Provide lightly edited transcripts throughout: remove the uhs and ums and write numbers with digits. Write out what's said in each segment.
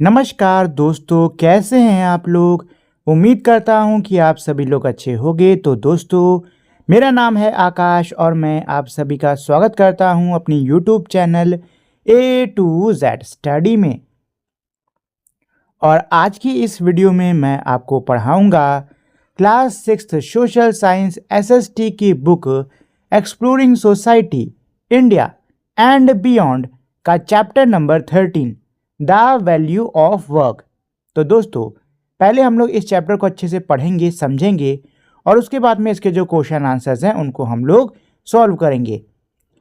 नमस्कार दोस्तों, कैसे हैं आप लोग। उम्मीद करता हूं कि आप सभी लोग अच्छे होंगे। तो दोस्तों, मेरा नाम है आकाश और मैं आप सभी का स्वागत करता हूं अपनी YouTube channel A to Z study में। और आज की इस वीडियो में मैं आपको पढ़ाऊंगा क्लास 6 सोशल साइंस एसएसटी की book Exploring Society India and Beyond का chapter number 13 the value of work. तो दोस्तों, पहले हम लोग इस चैप्टर को अच्छे से पढ़ेंगे, समझेंगे और उसके बाद में इसके जो क्वेश्चन आंसर्स हैं उनको हम लोग सॉल्व करेंगे।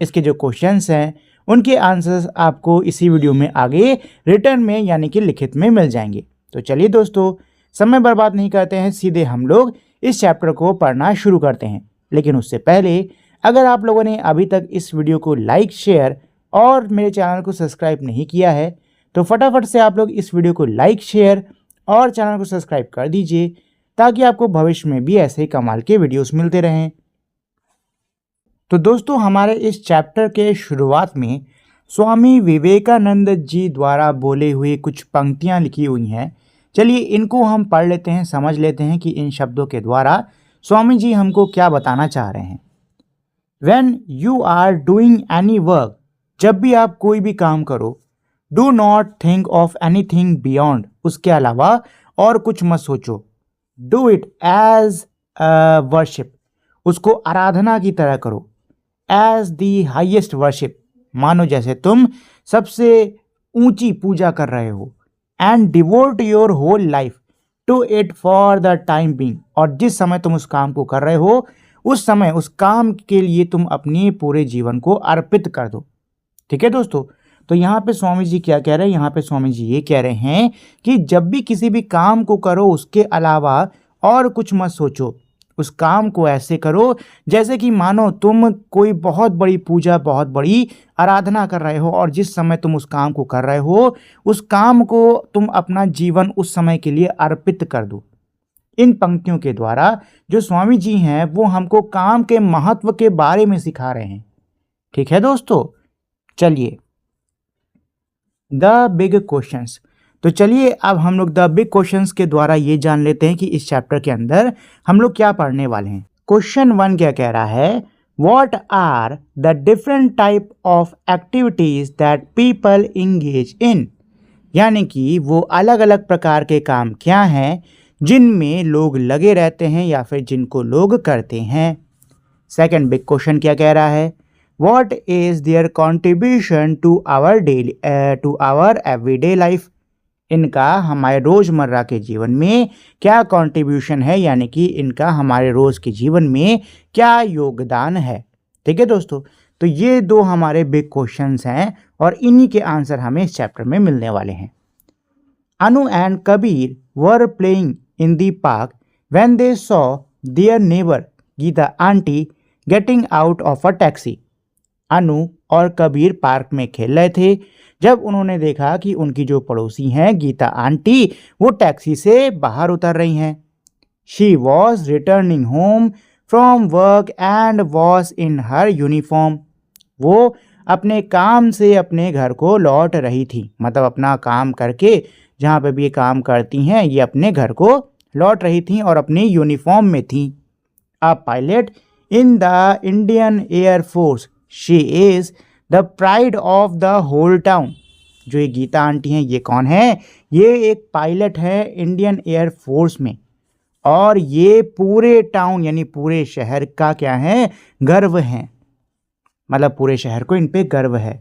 इसके जो क्वेश्चंस हैं उनके आंसर्स आपको इसी वीडियो में आगे रिटर्न में यानी कि लिखित में मिल जाएंगे। तो चलिए दोस्तों, समय बर्बाद नहीं करते हैं, सीधे हम लोग इस चैप्टर को पढ़ना शुरू करते हैं। लेकिन उससे पहले अगर आप लोगों ने अभी तक इस वीडियो को लाइक, शेयर और मेरे चैनल को सब्सक्राइब नहीं किया है तो फटाफट से आप लोग इस वीडियो को लाइक, शेयर और चैनल को सब्सक्राइब कर दीजिए ताकि आपको भविष्य में भी ऐसे कमाल के वीडियोस मिलते रहें। तो दोस्तों, हमारे इस चैप्टर के शुरुआत में स्वामी विवेकानंद जी द्वारा बोले हुए कुछ पंक्तियां लिखी हुई हैं। चलिए इनको हम पढ़ लेते हैं, समझ लेते हैं कि इन शब्दों के द्वारा स्वामी जी हमको क्या बताना चाह रहे हैं। When you are doing any work, जब भी आप कोई भी काम करो, do not think of anything beyond, उसके अलावा और कुछ मत सोचो। Do it as a worship, उसको आराधना की तरह करो। As the highest worship, मानो जैसे तुम सबसे ऊंची पूजा कर रहे हो। And devote your whole life to it for the time being, और जिस समय तुम उस काम को कर रहे हो उस समय उस काम के लिए तुम अपने पूरे जीवन को अर्पित कर दो। ठीक है दोस्तों, तो यहाँ पे स्वामी जी क्या कह रहे हैं, यहाँ पे स्वामी जी ये कह रहे हैं कि जब भी किसी भी काम को करो उसके अलावा और कुछ मत सोचो। उस काम को ऐसे करो जैसे कि मानो तुम कोई बहुत बड़ी पूजा, बहुत बड़ी आराधना कर रहे हो और जिस समय तुम उस काम को कर रहे हो उस काम को तुम अपना जीवन उस समय के लिए अर्पित कर दो। इन पंक्तियों के द्वारा जो स्वामी जी हैं वो हमको काम के महत्व के बारे में सिखा रहे हैं। ठीक है दोस्तों, चलिए द बिग क्वेश्चंस। तो चलिए अब हम लोग द बिग क्वेश्चंस के द्वारा ये जान लेते हैं कि इस चैप्टर के अंदर हम लोग क्या पढ़ने वाले हैं। क्वेश्चन 1 क्या कह रहा है, what are the different type of activities that people engage in, यानी कि वो अलग अलग प्रकार के काम क्या हैं जिनमें लोग लगे रहते हैं या फिर जिनको लोग करते हैं। सेकंड बिग क्वेश्चन क्या कह रहा है, what is their contribution to our everyday life, इनका हमारे रोज़मर्रा के जीवन में क्या कंट्रीब्यूशन है, यानी कि इनका हमारे रोज़ के जीवन में क्या योगदान है। ठीक है दोस्तों, तो ये दो हमारे बिग क्वेश्चंस हैं और इन्हीं के आंसर हमें इस चैप्टर में मिलने वाले हैं। Anu and Kabir were playing in the park when they saw their neighbor Geeta aunty getting out of a taxi। Anu और कबीर पार्क में खेल रहे थे जब उन्होंने देखा कि उनकी जो पड़ोसी हैं गीता आंटी वो टैक्सी से बाहर उतर रही हैं। She was returning home from work and was in her uniform। वो अपने काम से अपने घर को लौट रही थी, मतलब अपना काम करके जहाँ पे भी ये काम करती हैं ये अपने घर को लौट रही थी और अपनी यूनिफॉर्म में थी। A pilot in the Indian Air Force, she is the pride of the whole town. जो ये गीता आंटी हैं ये कौन है, ये एक पायलट है इंडियन एयर फोर्स में और ये पूरे टाउन यानी पूरे शहर का क्या है, गर्व है, मतलब पूरे शहर को इन पे गर्व है।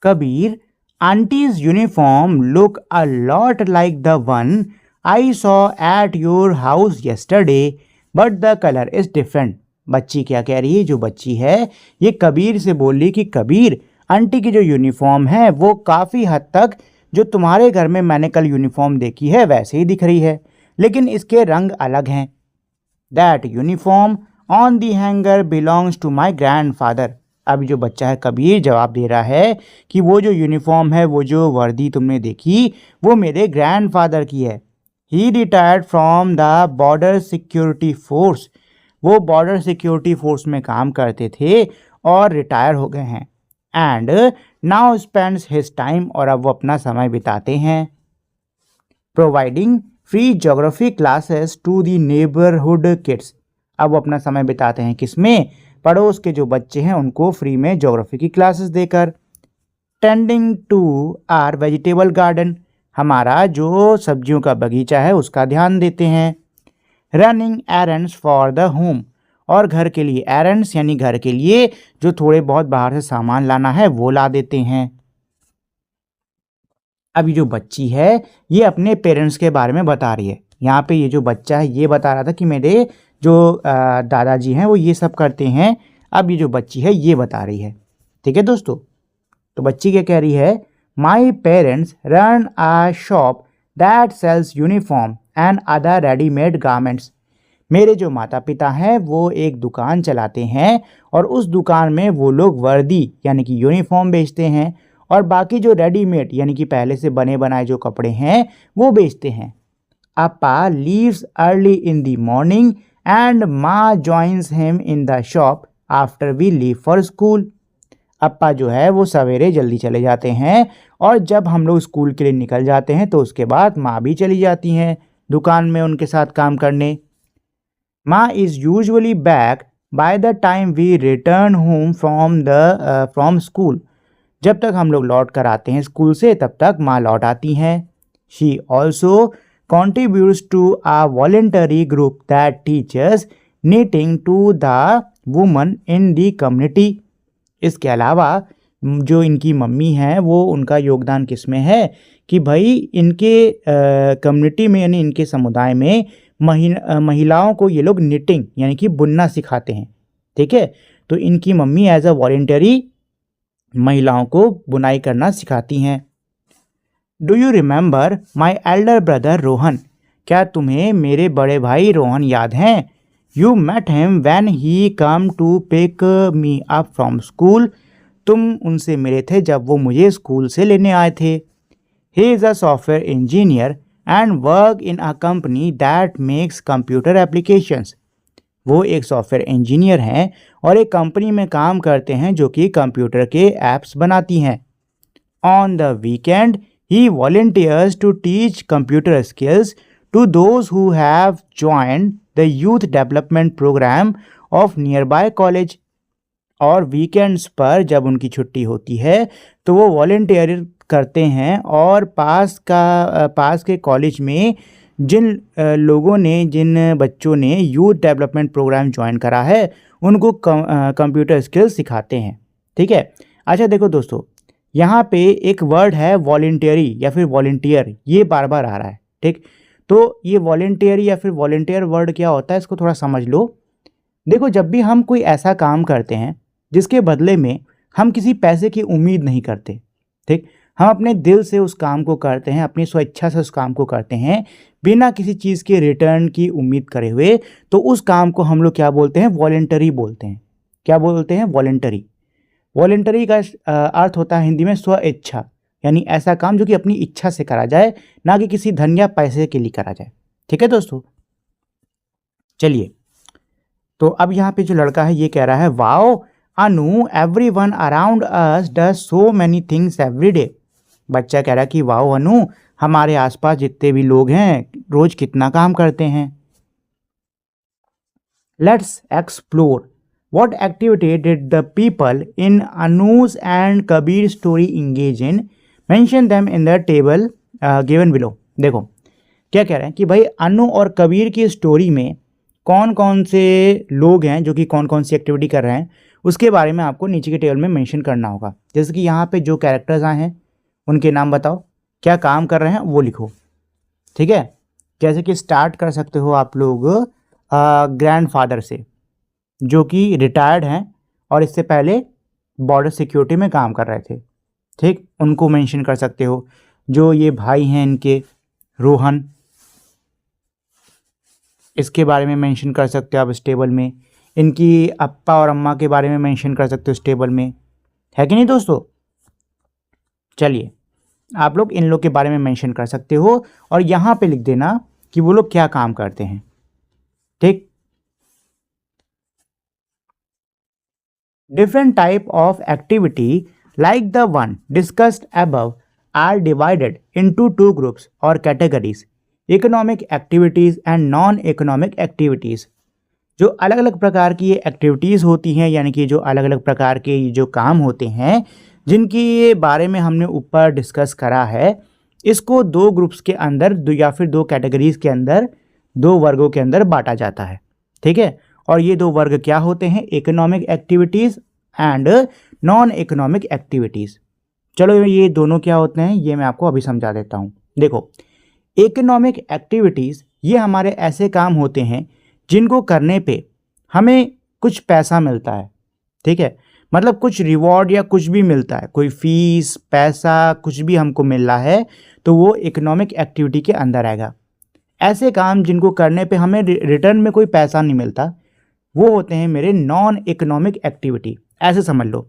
Kabir, aunties uniform look a lot like the one I saw at your house yesterday but the colour is different. बच्ची क्या कह रही है, जो बच्ची है ये कबीर से बोल रही कि कबीर, आंटी की जो यूनिफॉर्म है वो काफ़ी हद तक जो तुम्हारे घर में मैंने कल यूनिफॉर्म देखी है वैसे ही दिख रही है, लेकिन इसके रंग अलग हैं। That uniform on the hanger belongs to my grandfather. अब जो बच्चा है कबीर जवाब दे रहा है कि वो जो यूनिफॉर्म है, वो जो वर्दी तुमने देखी वो मेरे ग्रैंड फादर की है। He retired from the border security force, वो बॉर्डर सिक्योरिटी फोर्स में काम करते थे और रिटायर हो गए हैं। And now spends his time, और अब वो अपना समय बिताते हैं। Providing free geography classes to the neighbourhood kids. अब वो अपना समय बिताते हैं किसमें? पड़ोस के जो बच्चे हैं उनको फ्री में ज्योग्राफी की क्लासेस देकर। Tending to our vegetable garden, हमारा जो सब्जियों का बगीचा है उसका ध्यान देते हैं। Running errands for the home, और घर के लिए एरेंड्स यानी घर के लिए जो थोड़े बहुत बाहर से सामान लाना है वो ला देते हैं। अब ये जो बच्ची है ये अपने पेरेंट्स के बारे में बता रही है। यहाँ पे ये जो बच्चा है ये बता रहा था कि मेरे जो दादाजी हैं वो ये सब करते हैं। अब ये जो बच्ची है ये बता रही है। ठीक है दोस्तों, तो बच्ची क्या कह रही है? My parents run a shop that sells uniform and other readymade garments. मेरे जो माता पिता हैं वो एक दुकान चलाते हैं और उस दुकान में वो लोग वर्दी यानी कि यूनिफॉर्म बेचते हैं और बाकी जो रेडीमेड यानी कि पहले से बने बनाए जो कपड़े हैं वो बेचते हैं। Appa leaves early in the morning and Ma joins him in the shop after we leave for school. अप्पा जो है वो सवेरे जल्दी चले जाते हैं और जब हम लोग स्कूल के लिए निकल जाते हैं तो उसके बाद माँ भी चली जाती हैं दुकान में उनके साथ काम करने। Maa is usually back by the time we return home from school. जब तक हम लोग लौट कर आते हैं स्कूल से तब तक माँ लौट आती हैं। She also contributes to a voluntary group that teaches knitting to the women in the community. इसके अलावा जो इनकी मम्मी हैं वो उनका योगदान किस में है कि भाई इनके कम्युनिटी में यानी इनके समुदाय में महिलाओं को ये लोग निटिंग यानी कि बुनना सिखाते हैं। ठीक है, तो इनकी मम्मी एज अ वॉलेंटरी महिलाओं को बुनाई करना सिखाती हैं। Do you remember my elder brother Rohan, क्या तुम्हें मेरे बड़े भाई रोहन याद हैं? You met him when he come to pick me up from school, तुम उनसे मिले थे जब वो मुझे स्कूल से लेने आए थे। He is a software engineer and work in a company that makes computer applications. वो एक सॉफ्टवेयर इंजीनियर हैं और एक कंपनी में काम करते हैं जो कि कंप्यूटर के ऐप्स बनाती हैं। On the weekend he volunteers to teach computer skills to those who have joined the youth development program of nearby college. और वीकेंड्स पर जब उनकी छुट्टी होती है तो वो वॉलेंटियर करते हैं और पास के कॉलेज में जिन जिन बच्चों ने यूथ डेवलपमेंट प्रोग्राम ज्वाइन करा है उनको कंप्यूटर स्किल्स सिखाते हैं। ठीक है, अच्छा देखो दोस्तों, यहाँ पे एक वर्ड है वॉलेंटियरी या फिर वॉलेंटियर, ये बार बार आ रहा है। ठीक, तो ये वॉलेंटियरी या फिर वॉलेंटियर वर्ड क्या होता है इसको थोड़ा समझ लो। देखो, जब भी हम कोई ऐसा काम करते हैं जिसके बदले में हम किसी पैसे की उम्मीद नहीं करते, ठीक, हम अपने दिल से उस काम को करते हैं, अपनी स्वेच्छा से उस काम को करते हैं बिना किसी चीज़ के रिटर्न की उम्मीद करे हुए, तो उस काम को हम लोग क्या बोलते हैं? वॉलेंटरी बोलते हैं। क्या बोलते हैं? वॉलेंटरी। वॉलेंटरी का अर्थ होता है हिंदी में स्व इच्छा, यानी ऐसा काम जो कि अपनी इच्छा से करा जाए, ना कि किसी धन या पैसे के लिए करा जाए। ठीक है दोस्तों, चलिए, तो अब यहाँ पे जो लड़का है ये कह रहा है, wow Anu, everyone around us does so many things every day. बच्चा कह रहा है कि वाओ अनु, हमारे आसपास जितने भी लोग हैं रोज कितना काम करते हैं। Let's explore what activity did the people in Anu's and Kabir's story engage in? Mention them in the table given below. देखो क्या कह रहे हैं कि भाई अनु और कबीर की स्टोरी में कौन कौन से लोग हैं जो कि कौन कौन सी एक्टिविटी कर रहे हैं उसके बारे में आपको नीचे के टेबल में मेंशन करना होगा। जैसे कि यहाँ पे जो कैरेक्टर्स आए हैं उनके नाम बताओ, क्या काम कर रहे हैं वो लिखो। ठीक है, जैसे कि स्टार्ट कर सकते हो आप लोग ग्रैंडफादर से जो कि रिटायर्ड हैं और इससे पहले बॉर्डर सिक्योरिटी में काम कर रहे थे। ठीक, उनको मेंशन कर सकते हो। जो ये भाई हैं इनके रोहन, इसके बारे में मेंशन कर सकते हो आप इस टेबल में। इनकी अप्पा और अम्मा के बारे में मेंशन कर सकते हो इस टेबल में, है कि नहीं दोस्तों? चलिए, आप लोग इन लोग के बारे में मेंशन कर सकते हो और यहाँ पे लिख देना कि वो लोग क्या काम करते हैं। ठीक, different type of activity like the one discussed above are divided into two groups और categories, economic activities and non economic activities. जो अलग अलग प्रकार की ये एक्टिविटीज़ होती हैं, यानी कि जो अलग अलग प्रकार के जो काम होते हैं जिनकी बारे में हमने ऊपर डिस्कस करा है, इसको दो ग्रुप्स के अंदर या फिर दो कैटेगरीज़ के अंदर, दो वर्गों के अंदर बांटा जाता है। ठीक है, और ये दो वर्ग क्या होते हैं? Economic activities and non economic activities. चलो ये दोनों क्या होते हैं ये मैं आपको अभी समझा देता हूँ। देखो, इकोनॉमिक एक्टिविटीज़ ये हमारे ऐसे काम होते हैं जिनको करने पे हमें कुछ पैसा मिलता है। ठीक है, मतलब कुछ रिवॉर्ड या कुछ भी मिलता है, कोई फीस, पैसा, कुछ भी हमको मिल रहा है तो वो इकोनॉमिक एक्टिविटी के अंदर आएगा। ऐसे काम जिनको करने पे हमें रिटर्न में कोई पैसा नहीं मिलता, वो होते हैं मेरे नॉन इकोनॉमिक एक्टिविटी। ऐसे समझ लो,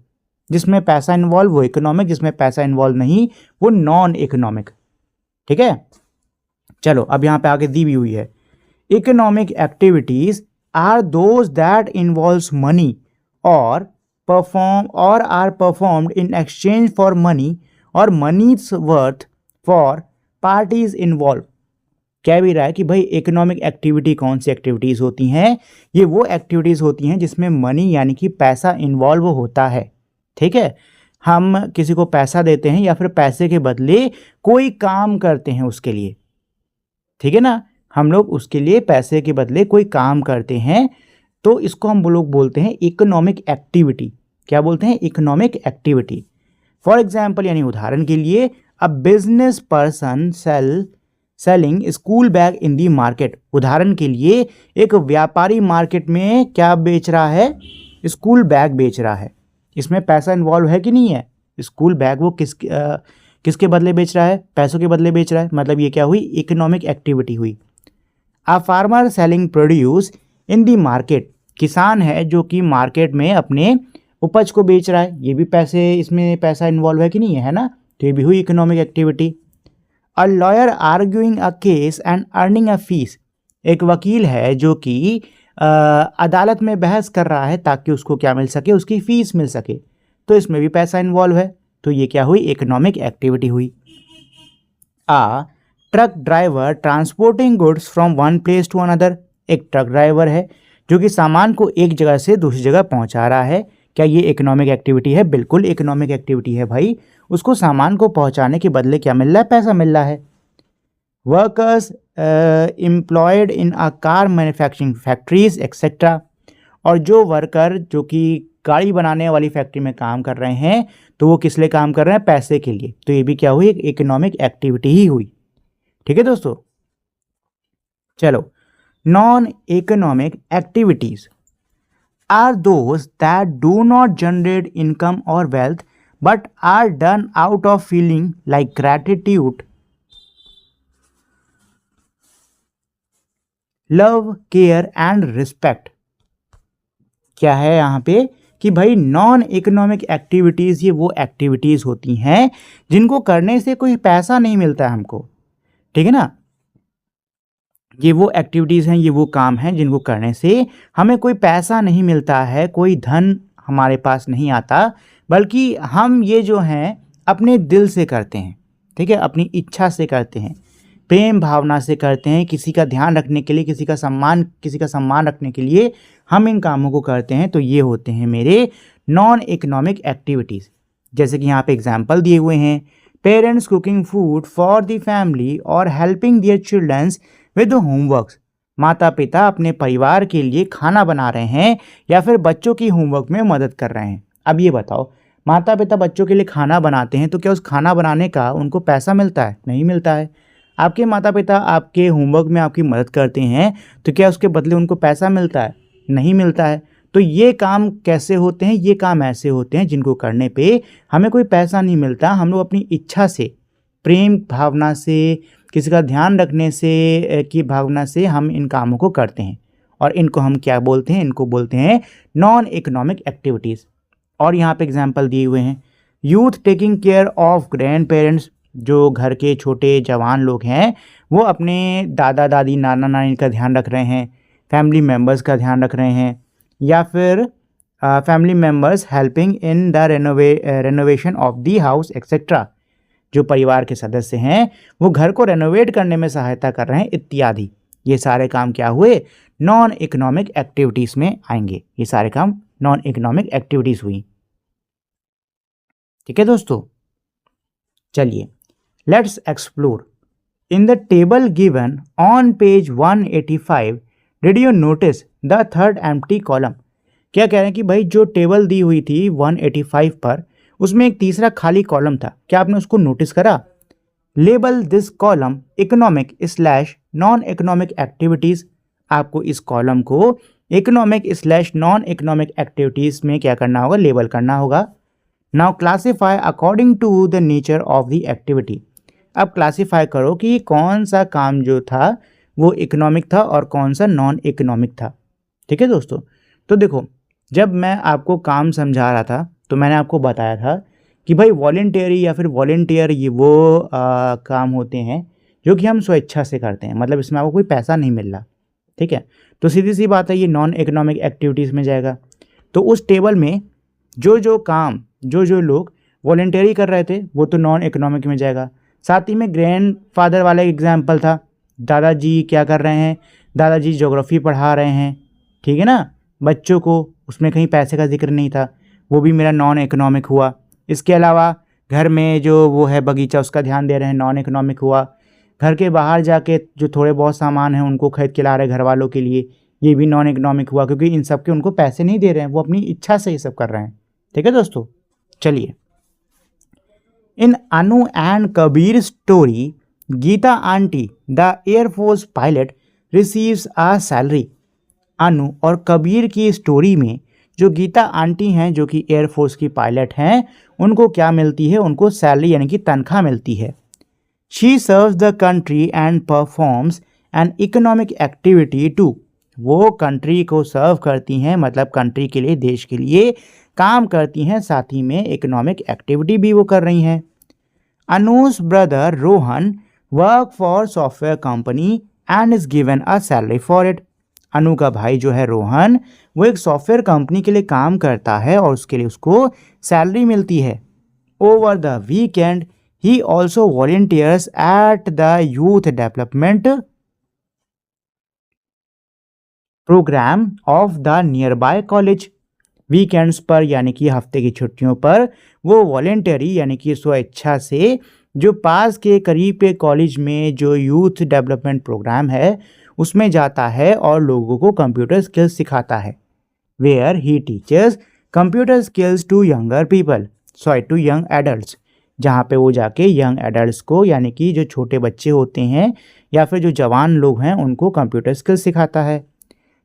जिसमें पैसा इन्वॉल्व वो इकोनॉमिक, जिसमें पैसा इन्वॉल्व नहीं वो नॉन इकोनॉमिक। ठीक है, चलो अब यहाँ पे आगे दी भी हुई है, economic activities are those that involves money और are performed in exchange for money और money's worth for parties involve. कह भी रहा है कि भाई इकोनॉमिक एक्टिविटी कौन सी एक्टिविटीज़ होती हैं? ये वो एक्टिविटीज़ होती हैं जिसमें मनी यानी कि पैसा इन्वॉल्व होता है। ठीक है, हम किसी को पैसा देते हैं या फिर पैसे के बदले कोई काम करते हैं उसके लिए। ठीक है ना, हम लोग उसके लिए पैसे के बदले कोई काम करते हैं, तो इसको हम लोग बोलते हैं इकोनॉमिक एक्टिविटी। क्या बोलते हैं? Economic activity. फॉर एग्जाम्पल, यानी उदाहरण के लिए, a business person selling school bag in the market. उदाहरण के लिए एक व्यापारी मार्केट में क्या बेच रहा है? स्कूल बैग बेच रहा है। इसमें पैसा इन्वॉल्व है कि नहीं है? स्कूल बैग वो किसके बदले बेच रहा है? पैसों के बदले बेच रहा है, मतलब ये क्या हुई? इकोनॉमिक एक्टिविटी हुई। A farmer selling produce in the market. किसान है जो कि मार्केट में अपने उपज को बेच रहा है, ये भी इसमें पैसा इन्वॉल्व है कि नहीं है ना? तो ये भी हुई economic activity. A lawyer arguing a case and earning a fees. एक वकील है जो कि अदालत में बहस कर रहा है ताकि उसको क्या मिल सके? उसकी फीस मिल सके, तो इसमें भी पैसा इन्वॉल्व है, तो ये क्या हुई? इकोनॉमिक एक्टिविटी हुई। A truck driver transporting goods from one place to another. एक ट्रक ड्राइवर है जो कि सामान को एक जगह से दूसरी जगह पहुंचा रहा है। क्या ये इकोनॉमिक एक्टिविटी है? बिल्कुल इकोनॉमिक एक्टिविटी है भाई। उसको सामान को पहुंचाने के बदले क्या मिल रहा है? पैसा मिल रहा है। Workers employed in a car manufacturing factories etcetera. और जो वर्कर जो कि गाड़ी बनाने वाली फैक्ट्री में काम कर रहे हैं, तो वो किस लिए काम कर रहे हैं? पैसे के लिए। तो ये भी क्या हुई? इकोनॉमिक एक्टिविटी ही हुई। ठीक है दोस्तों, चलो, non economic activities are those that do not generate income और wealth but are done out of feeling like gratitude, love, care and respect. क्या है यहाँ पे कि भाई नॉन इकोनॉमिक एक्टिविटीज़ ये वो एक्टिविटीज़ होती हैं जिनको करने से कोई पैसा नहीं मिलता है हमको। ठीक है ना, ये वो एक्टिविटीज़ हैं, ये वो काम हैं जिनको करने से हमें कोई पैसा नहीं मिलता है, कोई धन हमारे पास नहीं आता, बल्कि हम ये जो हैं अपने दिल से करते हैं। ठीक है, अपनी इच्छा से करते हैं, प्रेम भावना से करते हैं, किसी का ध्यान रखने के लिए, किसी का सम्मान रखने के लिए हम इन कामों को करते हैं। तो ये होते हैं मेरे नॉन इकोनॉमिक एक्टिविटीज़। जैसे कि यहाँ पे एग्जांपल दिए हुए हैं, parents cooking food for the family और helping their childrens with homeworks. माता पिता अपने परिवार के लिए खाना बना रहे हैं या फिर बच्चों की होमवर्क में मदद कर रहे हैं। अब ये बताओ, माता पिता बच्चों के लिए खाना बनाते हैं तो क्या उस खाना बनाने का उनको पैसा मिलता है? नहीं मिलता है। आपके माता पिता आपके होमवर्क में आपकी मदद करते हैं तो क्या उसके बदले उनको पैसा मिलता है? नहीं मिलता है। तो ये काम कैसे होते हैं? ये काम ऐसे होते हैं जिनको करने पे हमें कोई पैसा नहीं मिलता, हम लोग अपनी इच्छा से, प्रेम भावना से, किसी का ध्यान रखने से की भावना से हम इन कामों को करते हैं, और इनको हम क्या बोलते हैं? इनको बोलते हैं नॉन इकोनॉमिक एक्टिविटीज़। और यहाँ पे एग्जांपल दिए हुए हैं, youth taking care of grand parents. जो घर के छोटे जवान लोग हैं वो अपने दादा दादी, नाना नानी का ध्यान रख रहे हैं, फैमिली मेम्बर्स का ध्यान रख रहे हैं, या फिर family members helping in the renovation of the house etcetera. जो परिवार के सदस्य हैं वो घर को रेनोवेट करने में सहायता कर रहे हैं इत्यादि। ये सारे काम क्या हुए, नॉन इकोनॉमिक एक्टिविटीज में आएंगे। ये सारे काम नॉन इकोनॉमिक एक्टिविटीज हुई। ठीक है दोस्तों, चलिए let's explore. In the table given on page 185 did you notice the third empty column. क्या कह रहे हैं कि भाई जो टेबल दी हुई थी 185 पर, उसमें एक तीसरा खाली कॉलम था, क्या आपने उसको नोटिस करा। Label this column economic slash non economic activities. आपको इस कॉलम को economic slash non economic activities में क्या करना होगा, लेबल करना होगा। Now classify according to the nature of the activity. अब क्लासीफाई करो कि कौन सा काम जो था वो इकोनॉमिक था और कौन सा नॉन इकोनॉमिक था। ठीक है दोस्तों, तो देखो जब मैं आपको काम समझा रहा था तो मैंने आपको बताया था कि भाई वॉलेंटियरी या फिर वॉलेंटियर ये वो काम होते हैं जो कि हम स्वेच्छा से करते हैं, मतलब इसमें आपको कोई पैसा नहीं मिल रहा। ठीक है, तो सीधी सी बात है ये नॉन इकोनॉमिक एक्टिविटीज़ में जाएगा। तो उस टेबल में जो काम जो लोग वॉलेंटियरी कर रहे थे वो तो नॉन इकोनॉमिक में जाएगा। साथ ही में ग्रैंड फादर वाला एग्जाम्पल था, दादाजी क्या कर रहे हैं, दादाजी ज्योग्राफी पढ़ा रहे हैं, ठीक है ना, बच्चों को, उसमें कहीं पैसे का जिक्र नहीं था, वो भी मेरा नॉन इकोनॉमिक हुआ। इसके अलावा घर में जो वो है बगीचा उसका ध्यान दे रहे हैं, नॉन इकोनॉमिक हुआ। घर के बाहर जाके जो थोड़े बहुत सामान हैं उनको खरीद के ला रहे घर वालों के लिए, ये भी नॉन इकोनॉमिक हुआ, क्योंकि इन सब के उनको पैसे नहीं दे रहे हैं, वो अपनी इच्छा से ये सब कर रहे हैं। ठीक है दोस्तों, चलिए in Anu and Kabir story Gita aunty the air force pilot receives a salary. Anu और कबीर की स्टोरी में जो गीता आंटी हैं जो कि एयरफोर्स की पायलट हैं, उनको क्या मिलती है, उनको सैलरी यानी कि तनख्वाह मिलती है। She serves the country and performs an economic activity too. वो कंट्री को सर्व करती हैं, मतलब कंट्री के लिए, देश के लिए काम करती हैं, साथ ही में इकोनॉमिक एक्टिविटी भी वो कर रही हैं। Anu's brother Rohan work for software company and is given a salary for it. Anu का भाई जो है रोहन, वो एक सॉफ्टवेयर कंपनी के लिए काम करता है और उसके लिए उसको सैलरी मिलती है। Over the weekend he also volunteers at the youth development programme of the nearby college. Weekends पर यानी कि हफ्ते की छुट्टियों पर वो वॉलेंटरी यानी कि स्वेच्छा से जो पास के करीब के कॉलेज में जो यूथ डेवलपमेंट प्रोग्राम है उसमें जाता है और लोगों को कंप्यूटर स्किल्स सिखाता है। Where he teaches computer skills to younger people, to young adults, जहाँ पे वो जाके यंग एडल्ट्स को यानी कि जो छोटे बच्चे होते हैं या फिर जो जवान लोग हैं उनको कंप्यूटर स्किल्स सिखाता है।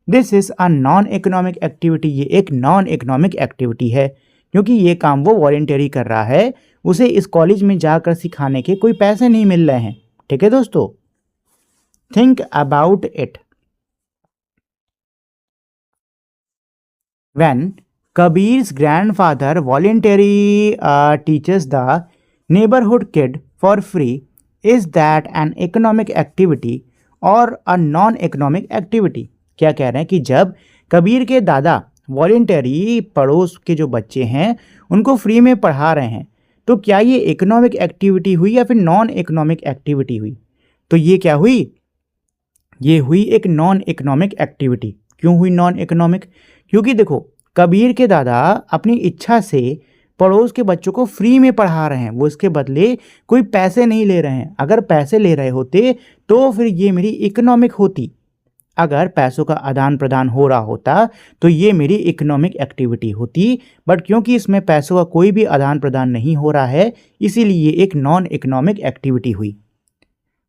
This is a non economic activity. ये एक नॉन इकोनॉमिक एक्टिविटी है क्योंकि ये काम वो वॉलेंटरी कर रहा है, उसे इस कॉलेज में जाकर सिखाने के कोई पैसे नहीं मिल रहे हैं। ठीक है दोस्तों, think about it. When Kabir's grandfather voluntary teachers the neighbourhood kid for free, is that an economic activity और अ नॉन इकोनॉमिक एक्टिविटी। क्या कह रहे हैं कि जब कबीर के दादा वॉलेंटरी पड़ोस के जो बच्चे हैं उनको फ्री में पढ़ा रहे हैं, तो क्या ये इकोनॉमिक एक्टिविटी हुई या फिर नॉन इकोनॉमिक एक्टिविटी हुई। तो ये क्या हुई, ये हुई एक नॉन इकोनॉमिक एक्टिविटी। क्यों हुई नॉन इकोनॉमिक, क्योंकि देखो कबीर के दादा अपनी इच्छा से पड़ोस के बच्चों को फ्री में पढ़ा रहे हैं, वो इसके बदले कोई पैसे नहीं ले रहे हैं। अगर पैसे ले रहे होते तो फिर ये मेरी इकोनॉमिक होती। अगर पैसों का आदान प्रदान हो रहा होता तो ये मेरी इकोनॉमिक एक्टिविटी होती, बट क्योंकि इसमें पैसों का कोई भी आदान प्रदान नहीं हो रहा है इसीलिए एक नॉन इकोनॉमिक एक्टिविटी हुई।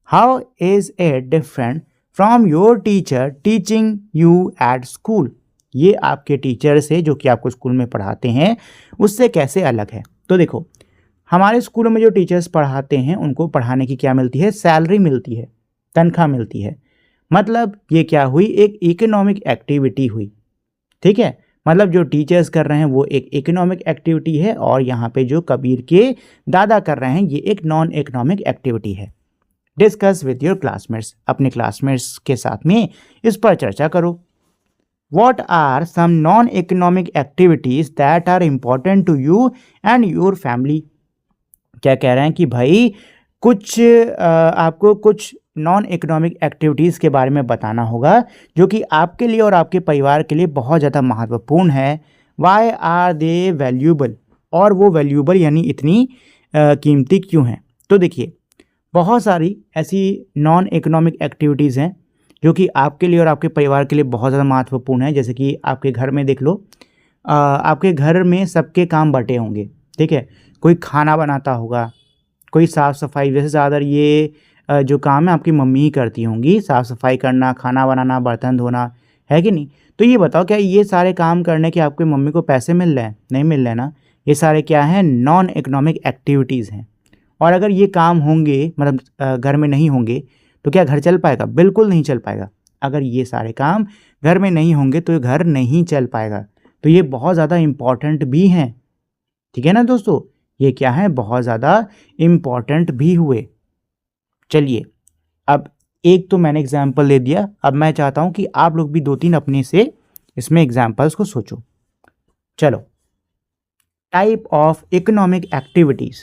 How is it different from your teacher teaching you at school. ये आपके टीचर से जो कि आपको स्कूल में पढ़ाते हैं उससे कैसे अलग है। तो देखो हमारे स्कूलों में जो टीचर्स पढ़ाते हैं उनको पढ़ाने की क्या मिलती है, सैलरी मिलती है, तनख्वाह मिलती है। मतलब ये क्या हुई, एक इकोनॉमिक एक्टिविटी हुई। ठीक है, मतलब जो टीचर्स कर रहे हैं वो एक इकोनॉमिक एक्टिविटी है और यहाँ पे जो कबीर के दादा कर रहे हैं ये एक नॉन इकोनॉमिक एक्टिविटी है। डिस्कस विद योर क्लासमेट्स, अपने क्लासमेट्स के साथ में इस पर चर्चा करो। What are some non-economic activities that are important to you and your family? क्या कह रहे हैं कि भाई कुछ आपको कुछ नॉन इकोनॉमिक एक्टिविटीज़ के बारे में बताना होगा जो कि आपके लिए और आपके परिवार के लिए बहुत ज़्यादा महत्वपूर्ण है। वाई आर दे वैल्यूबल, और वो वैल्यूबल यानी इतनी कीमती क्यों हैं। तो देखिए, बहुत सारी ऐसी नॉन इकोनॉमिक एक्टिविटीज़ हैं जो कि आपके लिए और आपके परिवार के लिए बहुत ज़्यादा महत्वपूर्ण है। जैसे कि आपके घर में देख लो, आपके घर में सबके काम बँटे होंगे, ठीक है। कोई खाना बनाता होगा, कोई साफ़ सफाई, वैसे ज़्यादातर ये जो काम है आपकी मम्मी ही करती होंगी, साफ़ सफाई करना, खाना बनाना, बर्तन धोना, है कि नहीं। तो ये बताओ, क्या ये सारे काम करने के आपकी मम्मी को पैसे मिल रहे हैं? नहीं मिल रहे ना। ये सारे क्या हैं? नॉन इकोनॉमिक एक्टिविटीज़ हैं। और अगर ये काम होंगे, मतलब घर में नहीं होंगे, तो क्या घर चल पाएगा? बिल्कुल नहीं चल पाएगा। अगर ये सारे काम घर में नहीं होंगे तो ये घर नहीं चल पाएगा। तो ये बहुत ज़्यादा इम्पॉर्टेंट भी हैं, ठीक है ना दोस्तों। ये क्या है? बहुत ज़्यादा इम्पॉर्टेंट भी हुए। चलिए, अब एक तो मैंने एग्जाम्पल दे दिया, अब मैं चाहता हूँ कि आप लोग भी 2-3 अपने से इसमें एग्जाम्पल्स को सोचो। चलो, type of economic activities.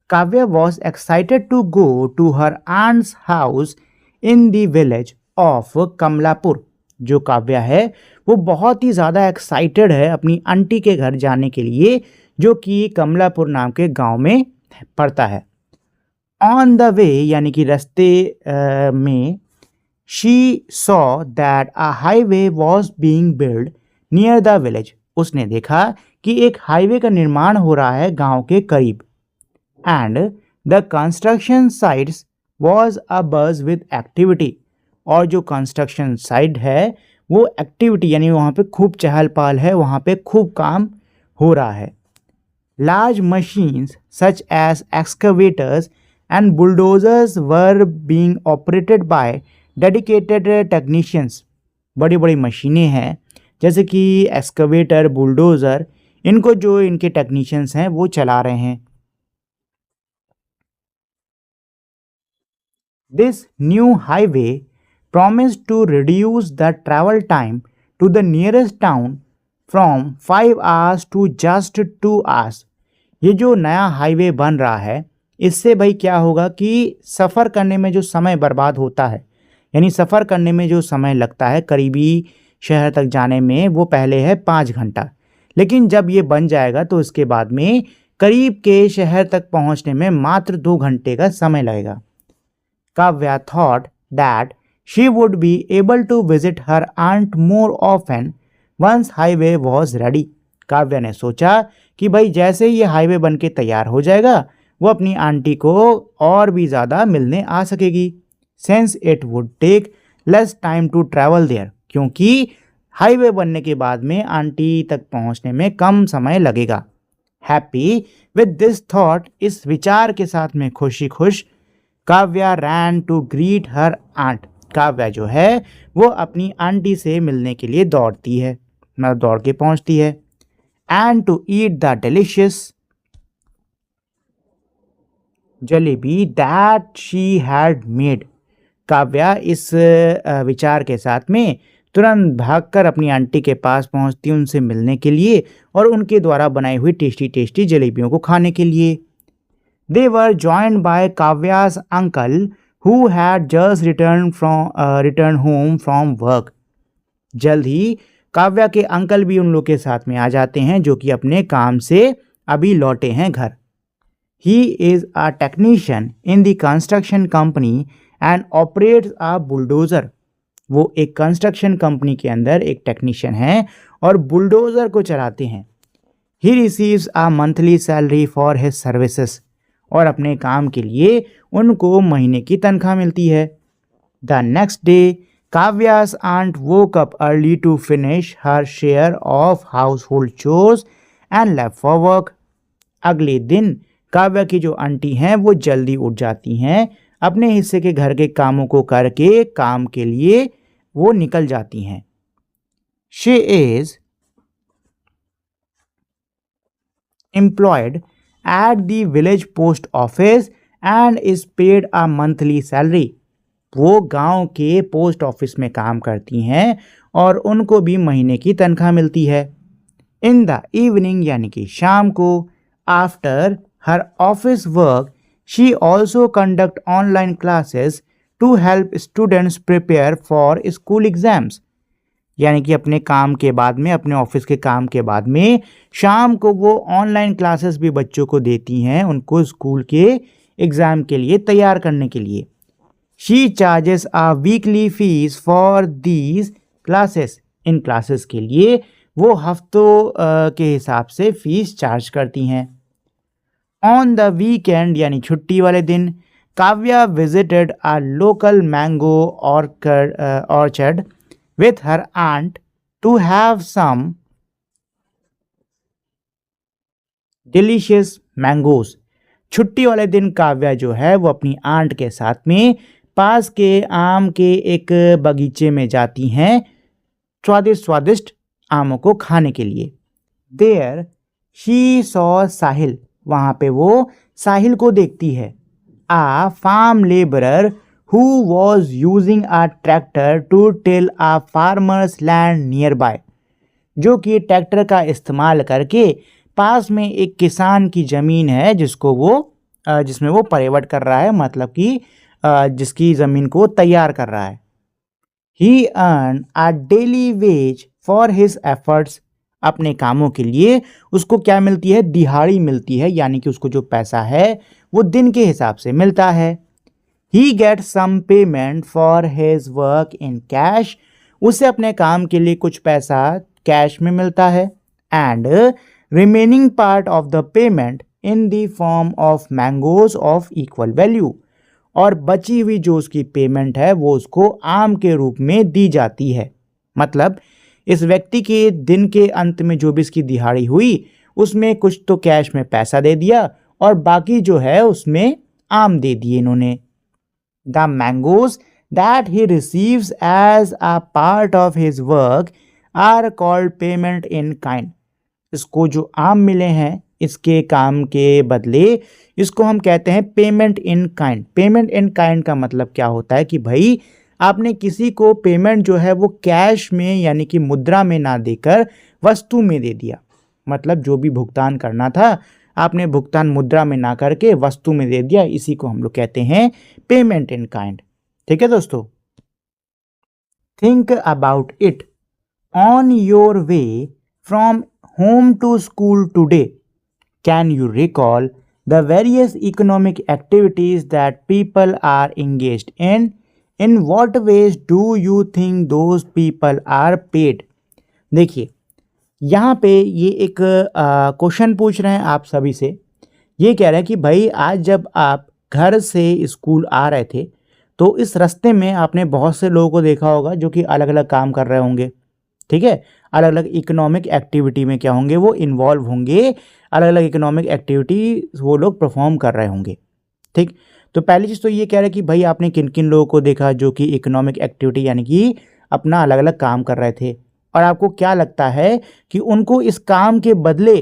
Kavya was excited to go to her aunt's house in the village of Kamalapur. जो काव्या है वो बहुत ही ज़्यादा एक्साइटेड है अपनी आंटी के घर जाने के लिए, जो कि कमलापुर नाम के गांव में पड़ता है। ऑन द वे, यानी कि रास्ते में, she saw that a highway was being build near the village. उसने देखा कि एक हाईवे का निर्माण हो रहा है गांव के करीब। And the construction sites was a buzz with activity. और जो कंस्ट्रक्शन साइट है वो एक्टिविटी, यानी वहाँ पे खूब चहल पहल है, वहाँ पे खूब काम हो रहा है। Large machines such as excavators and bulldozers were being operated by dedicated technicians। बड़ी बड़ी मशीनें हैं जैसे कि एक्सकवेटर, बुलडोज़र, इनको जो इनके टेक्नीशियंस हैं वो चला रहे हैं। This new highway promised to reduce the travel time to the nearest town from 5 hours to just 2 hours। ये जो नया हाईवे बन रहा है, इससे भाई क्या होगा कि सफ़र करने में जो समय बर्बाद होता है, यानी सफ़र करने में जो समय लगता है करीबी शहर तक जाने में, वो पहले है 5 घंटा, लेकिन जब ये बन जाएगा तो इसके बाद में करीब के शहर तक पहुंचने में मात्र 2 घंटे का समय लगेगा। Kavya thought that she would be able to visit her aunt more often once highway was ready. Kavya ने सोचा कि भाई जैसे ही ये हाईवे बन के तैयार हो जाएगा, वो अपनी आंटी को और भी ज़्यादा मिलने आ सकेगी। Since it would take less time to travel there, क्योंकि हाईवे बनने के बाद में आंटी तक पहुंचने में कम समय लगेगा। हैप्पी विद दिस थॉट, इस विचार के साथ में खुशी खुश, Kavya ran to greet her aunt. Kavya जो है वो अपनी आंटी से मिलने के लिए दौड़ती है, मतलब दौड़ के पहुंचती है। And to eat the delicious jalebi that she had made. Kavya इस विचार के साथ में तुरंत भागकर अपनी आंटी के पास पहुंचती, उनसे मिलने के लिए और उनके द्वारा बनाई हुई टेस्टी टेस्टी जलेबियों को खाने के लिए। They were joined by Kavya's uncle who had just return home from work. जल्द ही काव्या के अंकल भी उन लोग के साथ में आ जाते हैं जो कि अपने काम से अभी लौटे हैं घर। He is a technician in the construction company and operates a bulldozer। वो एक कंस्ट्रक्शन कंपनी के अंदर एक टेक्नीशियन है और बुलडोज़र को चलाते हैं। He receives a monthly salary for his services। और अपने काम के लिए उनको महीने की तनख्वाह मिलती है। The next day, Kavya's aunt woke up early to finish her share of household chores and left for work। अगले दिन काव्या की जो आंटी हैं वो जल्दी उठ जाती हैं, अपने हिस्से के घर के कामों को करके काम के लिए वो निकल जाती हैं। She is employed at the village post office and is paid a monthly salary. वो गांव के पोस्ट ऑफिस में काम करती हैं और उनको भी महीने की तनख्वाह मिलती है। इन द इवनिंग, यानी कि शाम को, after her office work, she also conduct online classes to help students prepare for school exams. यानी कि अपने काम के बाद में, अपने ऑफिस के काम के बाद में शाम को वो ऑनलाइन क्लासेस भी बच्चों को देती हैं, उनको स्कूल के एग्ज़ाम के लिए तैयार करने के लिए. She charges a weekly fees for these classes. In classes के लिए वो हफ्तों के हिसाब से फीस चार्ज करती हैं. ऑन द वीकेंड यानी छुट्टी वाले दिन, Kavya visited a local mango orchard with her aunt to have some delicious mangoes. छुट्टी वाले दिन काव्या जो है वो अपनी आंट के साथ में पास के आम के एक बगीचे में जाती हैं स्वादिष्ट स्वादिष्ट आमों को खाने के लिए. There she saw साहिल. वहाँ पे वो साहिल को देखती है. A farm laborer who was using a tractor to till a farmer's land nearby. जो कि ट्रैक्टर का इस्तेमाल करके पास में एक किसान की ज़मीन है जिसमें वो परेवट कर रहा है, मतलब कि जिसकी ज़मीन को तैयार कर रहा है. He earned a daily wage for his efforts. अपने कामों के लिए उसको क्या मिलती है? दिहाड़ी मिलती है, यानी कि उसको जो पैसा है वो दिन के हिसाब से मिलता है. He gets some payment for his work in cash. उसे अपने काम के लिए कुछ पैसा कैश में मिलता है. And remaining part of the payment in the form of mangoes of equal value. और बची हुई जो उसकी पेमेंट है वो उसको आम के रूप में दी जाती है. मतलब इस व्यक्ति के दिन के अंत में जो भी इसकी दिहाड़ी हुई उसमें कुछ तो कैश में पैसा दे दिया और बाकी जो है उसमें आम दे दिए इन्होंने. The mangoes that he receives as a part of his work are called payment in kind. इसको जो आम मिले हैं इसके काम के बदले इसको हम कहते हैं payment in kind. Payment in kind का मतलब क्या होता है कि भाई आपने किसी को पेमेंट जो है वो कैश में यानी कि मुद्रा में ना देकर वस्तु में दे दिया. मतलब जो भी भुगतान करना था आपने भुगतान मुद्रा में ना करके वस्तु में दे दिया, इसी को हम लोग कहते हैं पेमेंट इन काइंड. ठीक है दोस्तों. Think about it. On your way from home to school today, can you recall the various economic activities that people are engaged in? In what ways do you think those people are paid? देखिए यहाँ पे ये एक question पूछ रहे हैं आप सभी से. ये कह रहे हैं कि भाई आज जब आप घर से स्कूल आ रहे थे तो इस रास्ते में आपने बहुत से लोगों को देखा होगा जो कि अलग अलग काम कर रहे होंगे. ठीक है, अलग अलग इकोनॉमिक एक्टिविटी में क्या होंगे वो इन्वॉल्व होंगे, अलग अलग इकोनॉमिक एक्टिविटी वो लोग परफॉर्म कर रहे होंगे. ठीक, तो पहली चीज़ तो ये कह रहे हैं कि भाई आपने किन किन लोगों को देखा जो कि इकोनॉमिक एक्टिविटी यानी कि अपना अलग अलग काम कर रहे थे, और आपको क्या लगता है कि उनको इस काम के बदले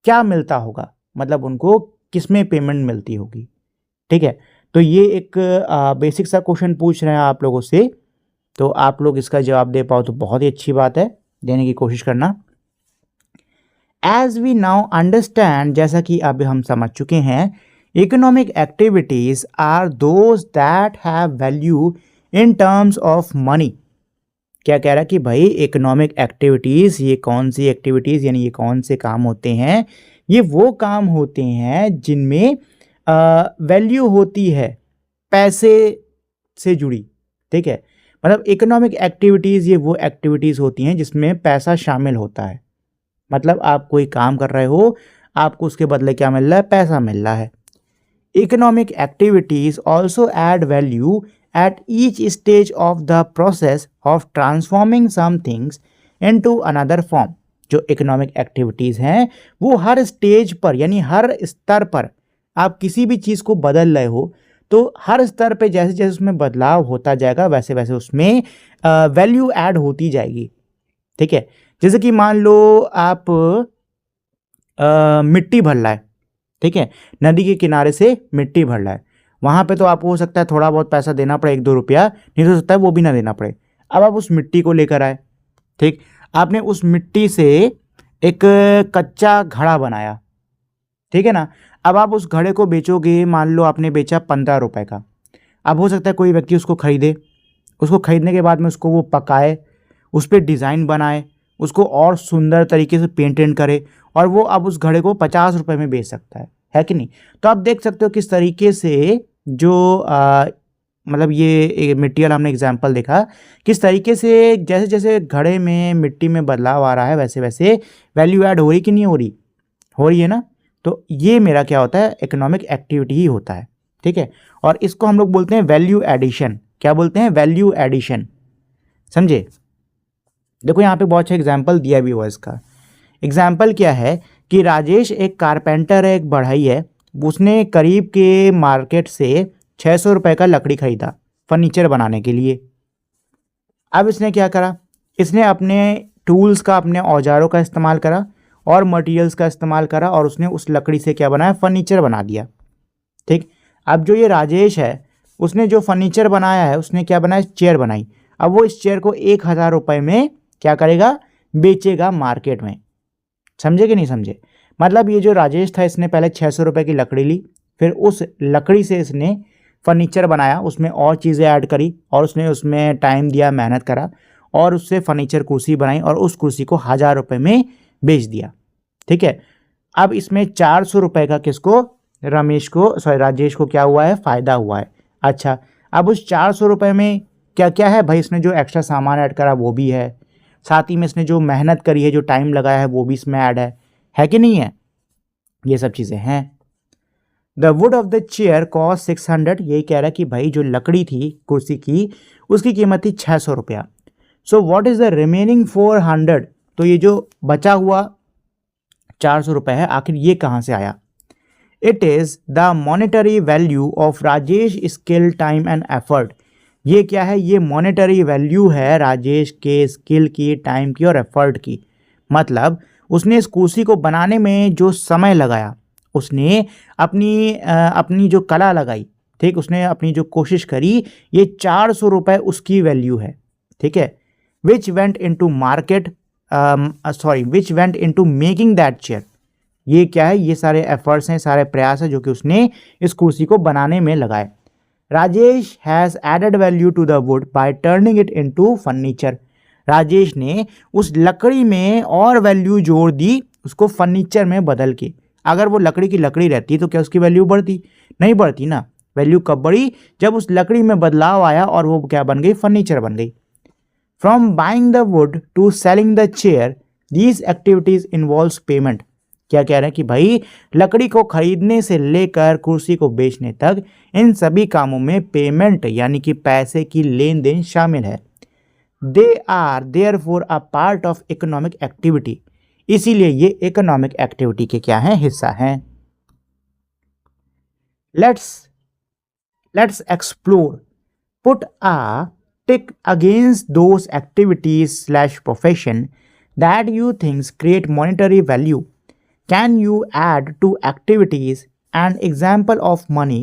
क्या मिलता होगा, मतलब उनको किस में पेमेंट मिलती होगी. ठीक है, तो ये एक बेसिक सा क्वेश्चन पूछ रहे हैं आप लोगों से, तो आप लोग इसका जवाब दे पाओ तो बहुत ही अच्छी बात है, देने की कोशिश करना. एज वी नाउ अंडरस्टैंड, जैसा कि अभी हम समझ चुके हैं, economic activities are those that have value in terms of money. क्या कह रहा है कि भाई इकोनॉमिक एक्टिविटीज़, ये कौन सी एक्टिविटीज़ यानी ये कौन से काम होते हैं? ये वो काम होते हैं जिनमें वैल्यू होती है पैसे से जुड़ी. ठीक है, मतलब इकोनॉमिक एक्टिविटीज़ ये वो एक्टिविटीज़ होती हैं जिसमें पैसा शामिल होता है. मतलब आप कोई काम कर रहे हो, आपको उसके बदले क्या मिल रहा है? पैसा मिल रहा है. Economic activities also add value at each stage of the process of transforming some things into another form. जो इकोनॉमिक एक्टिविटीज़ हैं वो हर स्टेज पर यानी हर स्तर पर आप किसी भी चीज़ को बदल रहे हो तो हर स्तर पे जैसे जैसे उसमें बदलाव होता जाएगा वैसे वैसे उसमें वैल्यू ऐड होती जाएगी. ठीक है, जैसे कि मान लो आप मिट्टी भर रहा है. ठीक है, नदी के किनारे से मिट्टी भर रहा है, वहाँ पे तो आपको हो सकता है थोड़ा बहुत पैसा देना पड़े, 1-2 रुपया, नहीं तो हो सकता है वो भी ना देना पड़े. अब आप उस मिट्टी को लेकर आए. ठीक, आपने उस मिट्टी से एक कच्चा घड़ा बनाया. ठीक है ना, अब आप उस घड़े को बेचोगे, मान लो आपने बेचा 15 रुपए का। अब हो सकता है कोई व्यक्ति उसको खरीदे, उसको खरीदने के बाद में उसको वो पकाए, उस पर डिज़ाइन बनाए, उसको और सुंदर तरीके से पेंट करे, और वो अब उस घड़े को 50 रुपये में बेच सकता है कि नहीं। तो आप देख सकते हो किस तरीके से जो मतलब ये मटेरियल हमने एग्जांपल देखा, किस तरीके से जैसे जैसे घड़े में मिट्टी में बदलाव आ रहा है वैसे वैसे वैल्यू ऐड हो रही कि नहीं हो रही, हो रही है ना। तो ये मेरा क्या होता है, इकोनॉमिक एक्टिविटी ही होता है, ठीक है। और इसको हम लोग बोलते हैं वैल्यू एडिशन। क्या बोलते हैं, वैल्यू एडिशन, समझे। देखो यहाँ पे बहुत अच्छा एग्जाम्पल दिया भी हुआ इसका। एग्जाम्पल क्या है कि राजेश एक कारपेंटर है, एक बढ़ई है, उसने करीब के मार्केट से 600 रुपये का लकड़ी खरीदा फर्नीचर बनाने के लिए। अब इसने क्या करा, इसने अपने टूल्स का, अपने औजारों का इस्तेमाल करा और मटेरियल्स का इस्तेमाल करा, और उसने उस लकड़ी से क्या बनाया, फर्नीचर बना दिया, ठीक। अब जो ये राजेश है, उसने जो फर्नीचर बनाया है, उसने क्या बनाया, चेयर बनाई। अब वो इस चेयर को 1000 रुपये में क्या करेगा, बेचेगा मार्केट में। समझे कि नहीं समझे। मतलब ये जो राजेश था, इसने पहले 600 रुपये की लकड़ी ली, फिर उस लकड़ी से इसने फर्नीचर बनाया, उसमें और चीज़ें ऐड करी, और उसने उसमें टाइम दिया, मेहनत करा, और उससे फर्नीचर कुर्सी बनाई, और उस कुर्सी को 1000 रुपये में बेच दिया, ठीक है। अब इसमें 400 रुपये का किसको, रमेश को, सॉरी राजेश को क्या हुआ है, फ़ायदा हुआ है। अच्छा, अब उस 400 रुपये में क्या क्या है भाई, इसने जो एक्स्ट्रा सामान ऐड करा वो भी है, साथ ही में इसने जो मेहनत करी है, जो टाइम लगाया है, वो भी इसमें ऐड है कि नहीं है, ये सब चीज़ें हैं। The wood of the chair cost 600, यही कह रहा है कि भाई जो लकड़ी थी कुर्सी की, उसकी कीमत थी 600 रुपया। So what is the remaining 400, तो ये जो बचा हुआ 400 रुपये है, आखिर ये कहाँ से आया। It is the monetary value of Rajesh skill, time and effort. ये क्या है, ये मॉनेटरी वैल्यू है राजेश के स्किल की, टाइम की और एफर्ट की। मतलब उसने इस कुर्सी को बनाने में जो समय लगाया, उसने अपनी जो कला लगाई, ठीक, उसने अपनी जो कोशिश करी, ये 400 रुपये उसकी वैल्यू है, ठीक है। Which went into market, which went into making that chair. ये क्या है, ये सारे एफर्ट्स हैं, सारे प्रयास हैं जो कि उसने इस कुर्सी को बनाने में लगाए। Rajesh has added value to the wood by turning it into furniture. Rajesh ने उस लकड़ी में और वैल्यू जोड़ दी, उसको फर्नीचर में बदल के। अगर वो लकड़ी की लकड़ी रहती तो क्या उसकी वैल्यू बढ़ती, नहीं बढ़ती ना। वैल्यू कब बढ़ी, जब उस लकड़ी में बदलाव आया और वो क्या बन गई, फर्नीचर बन गई। From buying the wood to selling the chair, these activities involves payment. क्या कह रहे हैं कि भाई लकड़ी को खरीदने से लेकर कुर्सी को बेचने तक, इन सभी कामों में पेमेंट यानी कि पैसे की लेन देन शामिल है। They are therefore a part of economic activity, इसीलिए ये इकोनॉमिक एक्टिविटी के क्या हैं, हिस्सा हैं। Let's explore, put a tick against those activities / profession that you thinks create monetary value. Can you add to activities an example of money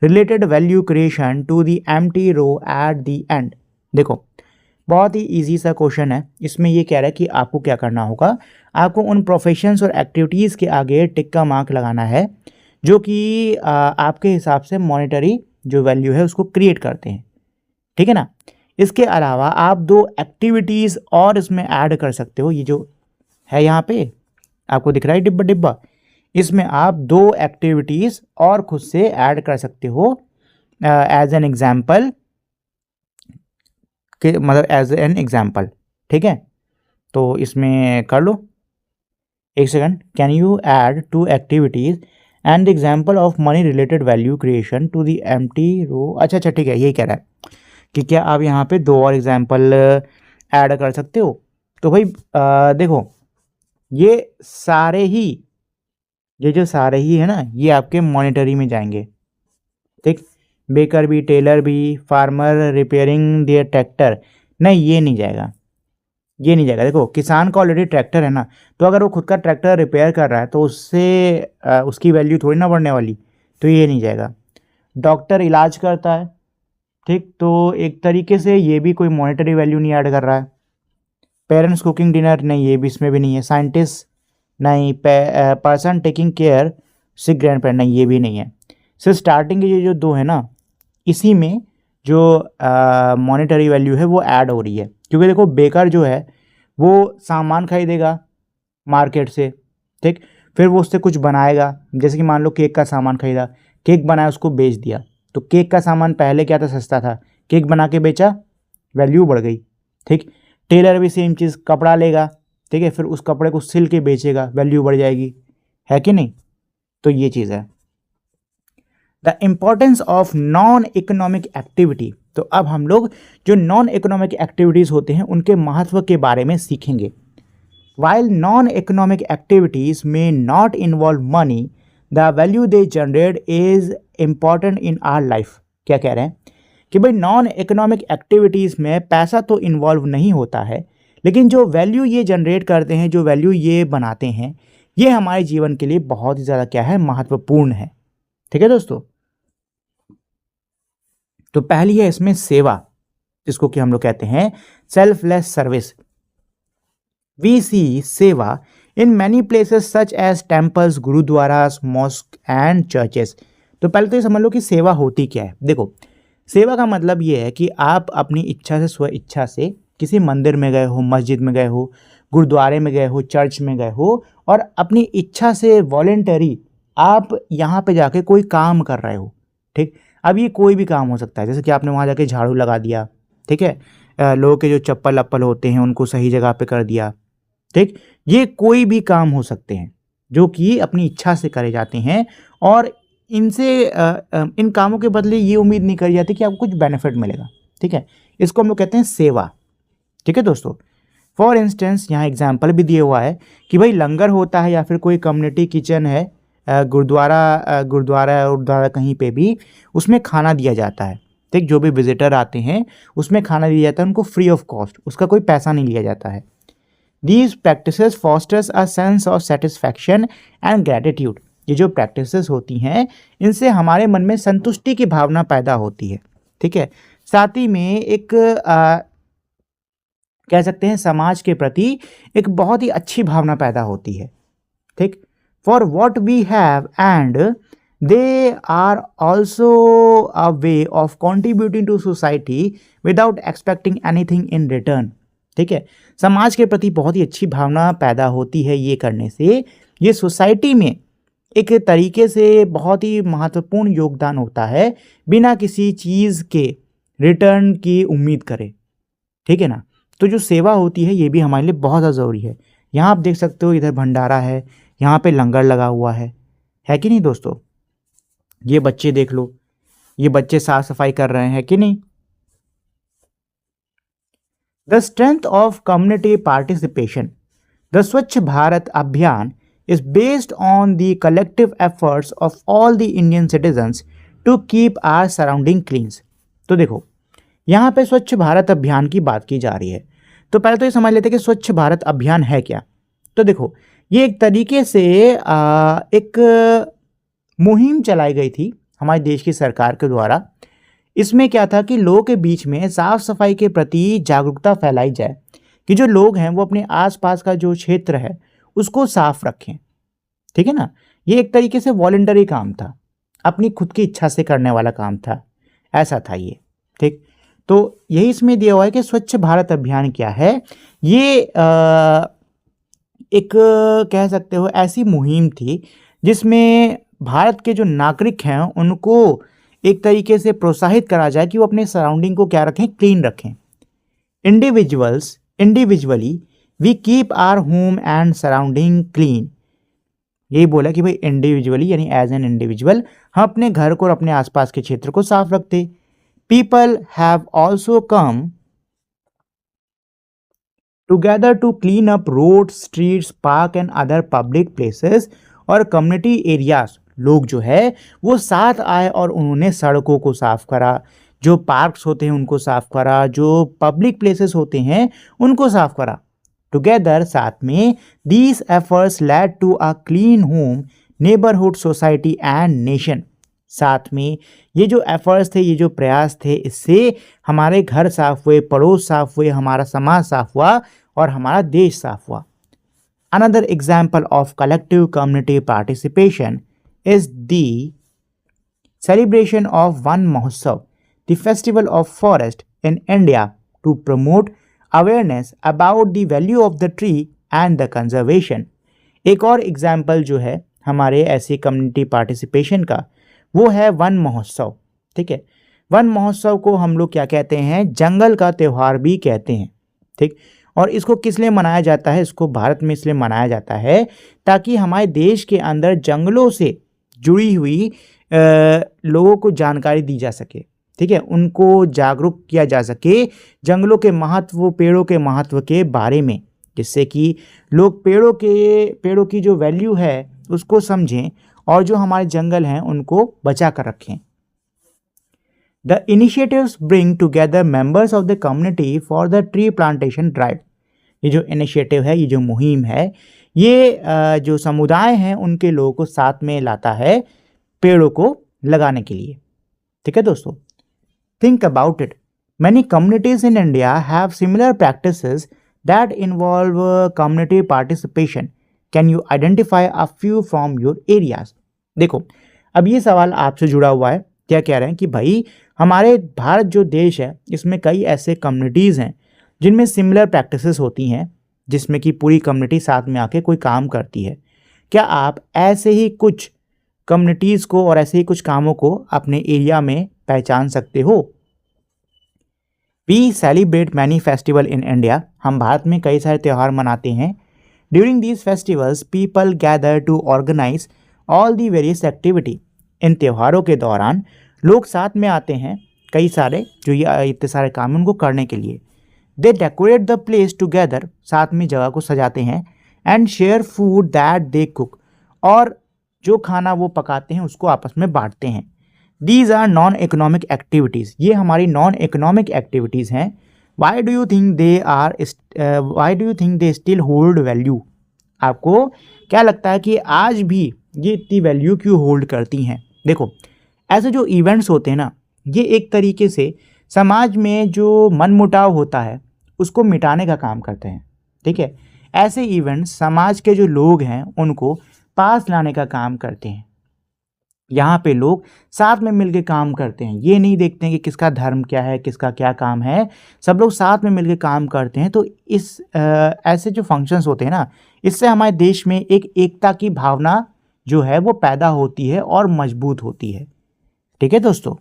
related value creation to the empty row at the end? देखो बहुत ही easy सा question है। इसमें ये कह रहा है कि आपको क्या करना होगा, आपको उन प्रोफेशंस और एक्टिविटीज़ के आगे टिक का मार्क लगाना है जो कि आपके हिसाब से मॉनेटरी जो वैल्यू है उसको क्रिएट करते हैं, ठीक है ना। इसके अलावा आप 2 एक्टिविटीज़ और इसमें ऐड कर सकते हो। ये जो है यहाँ पे आपको दिख रहा है डिब्बा डिब्बा, इसमें आप 2 एक्टिविटीज़ और खुद से ऐड कर सकते हो एज एन एग्जाम्पल, मतलब एज एन एग्जाम्पल, ठीक है। तो इसमें कर लो, एक second. Can you add 2 activities and example of money related value creation to the empty row. अच्छा ठीक है, यही कह रहा है कि क्या आप यहाँ पे 2 और एग्जाम्पल ऐड कर सकते हो। तो भाई देखो ये जो सारे ही है ना, ये आपके मॉनेटरी में जाएंगे, ठीक। बेकर भी, टेलर भी, फार्मर रिपेयरिंग देयर ट्रैक्टर, नहीं ये नहीं जाएगा, ये नहीं जाएगा। देखो किसान का ऑलरेडी ट्रैक्टर है ना, तो अगर वो खुद का ट्रैक्टर रिपेयर कर रहा है तो उससे उसकी वैल्यू थोड़ी ना बढ़ने वाली, तो ये नहीं जाएगा। डॉक्टर इलाज करता है, ठीक, तो एक तरीके से ये भी कोई मॉनेटरी वैल्यू नहीं ऐड कर रहा है। पेरेंट्स कुकिंग डिनर, नहीं ये भी इसमें भी नहीं है। साइंटिस्ट नहीं। Person taking care six grand parent नहीं, ये भी नहीं है। सिर्फ स्टार्टिंग के ये जो दो है ना, इसी में जो मॉनेटरी वैल्यू है वो ऐड हो रही है, क्योंकि देखो बेकर जो है वो सामान खरीदेगा मार्केट से, ठीक, फिर वो उससे कुछ बनाएगा। जैसे कि मान लो केक का सामान खरीदा, केक बनाया, उसको बेच दिया, तो केक का सामान पहले क्या था, सस्ता था, केक बना के बेचा, वैल्यू बढ़ गई, ठीक। टेलर भी सेम चीज़, कपड़ा लेगा, ठीक है, फिर उस कपड़े को सिल के बेचेगा, वैल्यू बढ़ जाएगी, है कि नहीं। तो ये चीज़ है। The importance of non economic activity. तो अब हम लोग जो नॉन इकोनॉमिक एक्टिविटीज़ होते हैं उनके महत्व के बारे में सीखेंगे। While non-economic activities may not involve money, the value they generate is important in our life। क्या कह रहे हैं कि भाई नॉन इकोनॉमिक एक्टिविटीज़ में पैसा तो इन्वॉल्व नहीं होता है, लेकिन जो वैल्यू ये जनरेट करते हैं, जो वैल्यू ये बनाते हैं, ये हमारे जीवन के लिए बहुत ही ज़्यादा क्या है, महत्वपूर्ण है। ठीक है दोस्तों। तो पहली है इसमें सेवा, जिसको कि हम लोग कहते हैं selfless service. We see seva in many places such as temples, gurudwaras, mosque and churches. तो पहले तो ये समझ लो कि सेवा होती क्या है। देखो, सेवा का मतलब ये है कि आप अपनी इच्छा से, स्व इच्छा से किसी मंदिर में गए हो, मस्जिद में गए हो, गुरुद्वारे में गए हो, चर्च में गए हो, और अपनी इच्छा से वॉलेंटरी आप यहाँ पे जाके कोई काम कर रहे हो, ठीक। अब ये कोई भी काम हो सकता है, जैसे कि आपने वहाँ जाके झाड़ू लगा दिया, ठीक है, लोगों के जो चप्पल अप्पल होते हैं उनको सही जगह पे कर दिया, ठीक। ये कोई भी काम हो सकते हैं जो कि अपनी इच्छा से करे जाते हैं, और इनसे इन कामों के बदले ये उम्मीद नहीं करी जाती कि आपको कुछ बेनिफिट मिलेगा, ठीक है। इसको हम लोग कहते हैं सेवा, ठीक है दोस्तों। फॉर इंस्टेंस यहाँ एग्जाम्पल भी दिया हुआ है कि भाई लंगर होता है या फिर कोई कम्युनिटी किचन है, गुरुद्वारा कहीं पे भी, उसमें खाना दिया जाता है, ठीक। जो भी विजिटर आते हैं उसमें खाना दिया जाता है उनको फ्री ऑफ कॉस्ट, उसका कोई पैसा नहीं लिया जाता है। These practices fosters a sense of satisfaction and gratitude। ये जो practices होती हैं इनसे हमारे मन में संतुष्टि की भावना पैदा होती है, ठीक है। साथ ही में एक कह सकते हैं समाज के प्रति एक बहुत ही अच्छी भावना पैदा होती है, ठीक। For what we have and they are also a way of contributing to society without expecting anything in return। ठीक है, समाज के प्रति बहुत ही अच्छी भावना पैदा होती है ये करने से। ये सोसाइटी में एक तरीके से बहुत ही महत्वपूर्ण योगदान होता है बिना किसी चीज़ के रिटर्न की उम्मीद करे, ठीक है ना। तो जो सेवा होती है ये भी हमारे लिए बहुत ज़्यादा ज़रूरी है। यहाँ आप देख सकते हो इधर भंडारा है, यहाँ पे लंगर लगा हुआ है कि नहीं दोस्तों। ये बच्चे देख लो, ये बच्चे साफ सफाई कर रहे हैं कि नहीं। The strength of community participation। The Swachh Bharat Abhiyan is based on the collective efforts of all the Indian citizens to keep our surrounding clean। तो देखो यहाँ पे स्वच्छ भारत अभियान की बात की जा रही है, तो पहले तो ये समझ लेते हैं कि स्वच्छ भारत अभियान है क्या। तो देखो ये एक तरीके से एक मुहिम चलाई गई थी हमारे देश की सरकार के द्वारा। इसमें क्या था कि लोगों के बीच में साफ सफाई के प्रति जागरूकता फैलाई जाए कि जो लोग हैं वो अपने आसपास का जो क्षेत्र है उसको साफ रखें, ठीक है ना। ये एक तरीके से वॉलंटरी काम था, अपनी खुद की इच्छा से करने वाला काम था, ऐसा था ये, ठीक। तो यही इसमें दिया हुआ है कि स्वच्छ भारत अभियान क्या है। ये एक कह सकते हो ऐसी मुहिम थी जिसमें भारत के जो नागरिक हैं उनको एक तरीके से प्रोत्साहित करा जाए कि वो अपने सराउंडिंग को क्या रखें, क्लीन रखें। Individually we keep our home and surrounding clean. यही बोला कि भाई इंडिविजुअली यानी एज एन इंडिविजुअल हम अपने घर को और अपने आसपास के क्षेत्र को साफ रखते। People have also come together to clean up road, streets, park and other public places और कम्युनिटी एरियाज। लोग जो है वो साथ आए और उन्होंने सड़कों को साफ करा, जो पार्क्स होते हैं उनको साफ करा, जो पब्लिक प्लेसेस होते हैं उनको साफ करा। टुगेदर साथ में these efforts led to a clean home, neighbourhood, society and nation. साथ में ये जो एफर्ट्स थे, ये जो प्रयास थे, इससे हमारे घर साफ हुए, पड़ोस साफ हुए, हमारा समाज साफ हुआ और हमारा देश साफ हुआ। Another example of collective community participation is the celebration of Van Mahotsav, the festival of forest in India, to promote awareness about the value of the tree and the conservation. एक और एग्जाम्पल जो है हमारे ऐसे community participation का, वो है one महोत्सव। ठीक है, वन महोत्सव को हम लोग क्या कहते हैं, जंगल का त्यौहार भी कहते हैं। ठीक, और इसको किस लिए मनाया जाता है, इसको भारत में इसलिए मनाया जाता है ताकि हमारे देश के अंदर जंगलों से जुड़ी हुई लोगों को जानकारी दी जा सके। ठीक है, उनको जागरूक किया जा सके जंगलों के महत्व, पेड़ों के महत्व के बारे में, जिससे कि लोग पेड़ों की जो वैल्यू है उसको समझें और जो हमारे जंगल हैं उनको बचा कर रखें। The initiatives bring together members of the community for the tree plantation drive. ये जो इनिशिएटिव है, ये जो मुहिम है, ये जो समुदाय हैं उनके लोगों को साथ में लाता है पेड़ों को लगाने के लिए। ठीक है दोस्तों, think about it, many communities in India have similar practices that involve community participation. Can you identify a few from your areas? देखो, अब ये सवाल आपसे जुड़ा हुआ है। क्या कह रहे हैं कि भाई हमारे भारत जो देश है इसमें कई ऐसे कम्युनिटीज़ हैं जिनमें सिमिलर प्रैक्टिसेस होती हैं, जिसमें कि पूरी कम्युनिटी साथ में आके कोई काम करती है। क्या आप ऐसे ही कुछ कम्युनिटीज़ को और ऐसे ही कुछ कामों को अपने एरिया में पहचान सकते हो? We celebrate many festival in India. हम भारत में कई सारे त्यौहार मनाते हैं। During these festivals people gather to organise all the various activity. इन त्योहारों के दौरान लोग साथ में आते हैं, कई सारे जो ये इतने सारे काम उनको करने के लिए। दे डेकोरेट द प्लेस टुगेदर, साथ में जगह को सजाते हैं। And share food that they cook, और जो खाना वो पकाते हैं उसको आपस में बांटते हैं। These are non-economic activities. ये हमारी non-economic activities हैं। Why do you think they still hold value? आपको क्या लगता है कि आज भी ये इतनी वैल्यू क्यों होल्ड करती हैं? देखो, ऐसे जो इवेंट्स होते हैं ना, ये एक तरीके से समाज में जो मनमुटाव होता है उसको मिटाने का काम करते हैं। ठीक है, ऐसे इवेंट्स समाज के जो लोग हैं उनको पास लाने का काम करते हैं। यहाँ पे लोग साथ में मिलकर काम करते हैं, ये नहीं देखते हैं कि किसका धर्म क्या है, किसका क्या काम है, सब लोग साथ में मिलकर काम करते हैं। तो इस ऐसे जो फंक्शंस होते हैं ना, इससे हमारे देश में एक एकता की भावना जो है वो पैदा होती है और मजबूत होती है। ठीक है दोस्तों,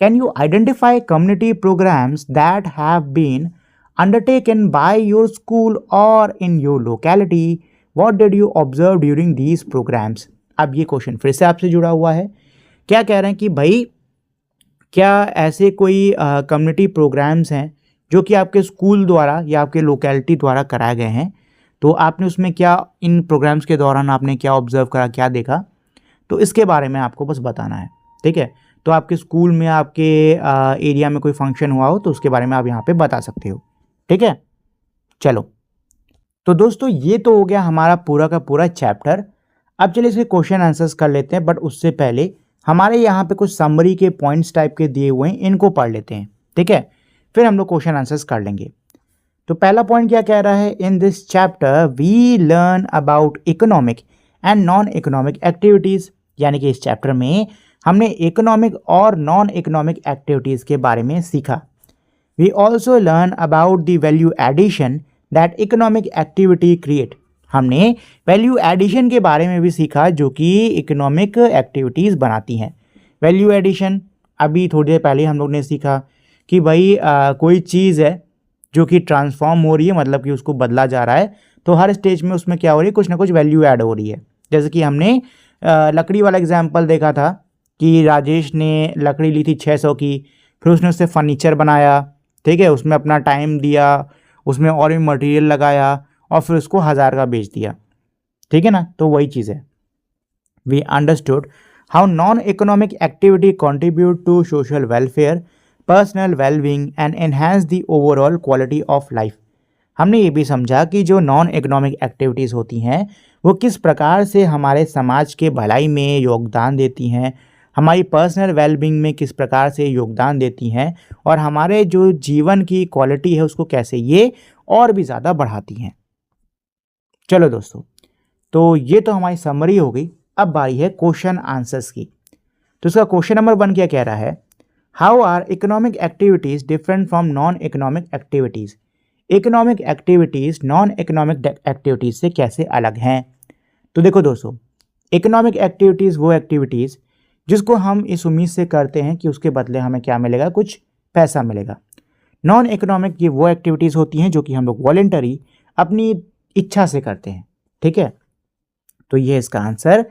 can you identify community programmes that have been undertaken by your school और in your locality? What did you observe during these programmes? अब ये क्वेश्चन फिर से आपसे जुड़ा हुआ है। क्या कह रहे हैं कि भाई क्या ऐसे कोई कम्युनिटी प्रोग्राम्स हैं जो कि आपके स्कूल द्वारा या आपके लोकेलिटी द्वारा कराए गए हैं, तो आपने उसमें क्या, इन प्रोग्राम्स के दौरान आपने क्या ऑब्जर्व करा, क्या देखा, तो इसके बारे में आपको बस बताना है। ठीक है, तो आपके स्कूल में, आपके एरिया में कोई फंक्शन हुआ हो तो उसके बारे में आप यहाँ पे बता सकते हो। ठीक है, चलो तो दोस्तों ये तो हो गया हमारा पूरा का पूरा चैप्टर। अब चलिए इसके क्वेश्चन आंसर्स कर लेते हैं, बट उससे पहले हमारे यहाँ पे कुछ समरी के पॉइंट्स टाइप के दिए हुए हैं, इनको पढ़ लेते हैं। ठीक है, फिर हम लोग क्वेश्चन आंसर्स कर लेंगे। तो पहला पॉइंट क्या कह रहा है, in this chapter we learn about economic and non economic activities. यानी कि इस चैप्टर में हमने इकोनॉमिक और नॉन इकोनॉमिक एक्टिविटीज़ के बारे में सीखा। We also learn about the value addition that economic activity create. हमने वैल्यू एडिशन के बारे में भी सीखा जो कि इकोनॉमिक एक्टिविटीज़ बनाती हैं। वैल्यू एडिशन अभी थोड़ी देर पहले हम लोग ने सीखा कि भाई कोई चीज़ है जो कि ट्रांसफॉर्म हो रही है, मतलब कि उसको बदला जा रहा है, तो हर स्टेज में उसमें क्या हो रही है, कुछ ना कुछ वैल्यू ऐड हो रही है। जैसे कि हमने लकड़ी वाला एग्जाम्पल देखा था कि राजेश ने लकड़ी ली थी 600 की, फिर उसने उससे फर्नीचर बनाया। ठीक है, उसमें अपना टाइम दिया, उसमें और भी मटेरियल लगाया और फिर उसको 1000 का बेच दिया। ठीक है ना, तो वही चीज़ है। We understood how non economic activity contribute to social welfare, personal wellbeing and enhance the overall quality of life. हमने ये भी समझा कि जो नॉन इकोनॉमिक एक्टिविटीज़ होती हैं वो किस प्रकार से हमारे समाज के भलाई में योगदान देती हैं, हमारी पर्सनल वेलबींग में किस प्रकार से योगदान देती हैं, और हमारे जो जीवन की क्वालिटी है उसको कैसे ये और भी ज़्यादा बढ़ाती हैं। चलो दोस्तों, तो ये तो हमारी समरी हो गई। अब बारी है क्वेश्चन आंसर्स की। तो इसका क्वेश्चन नंबर 1 क्या कह रहा है, how are economic activities different from non economic activities. Economic activities non economic activities से कैसे अलग हैं। तो देखो दोस्तों, इकोनॉमिक एक्टिविटीज वो एक्टिविटीज जिसको हम इस उम्मीद से करते हैं कि उसके बदले हमें क्या मिलेगा, कुछ पैसा मिलेगा। नॉन इकोनॉमिक ये वो एक्टिविटीज होती हैं जो कि हम लोग वॉलेंटरी अपनी इच्छा से करते हैं। ठीक है, तो ये इसका answer.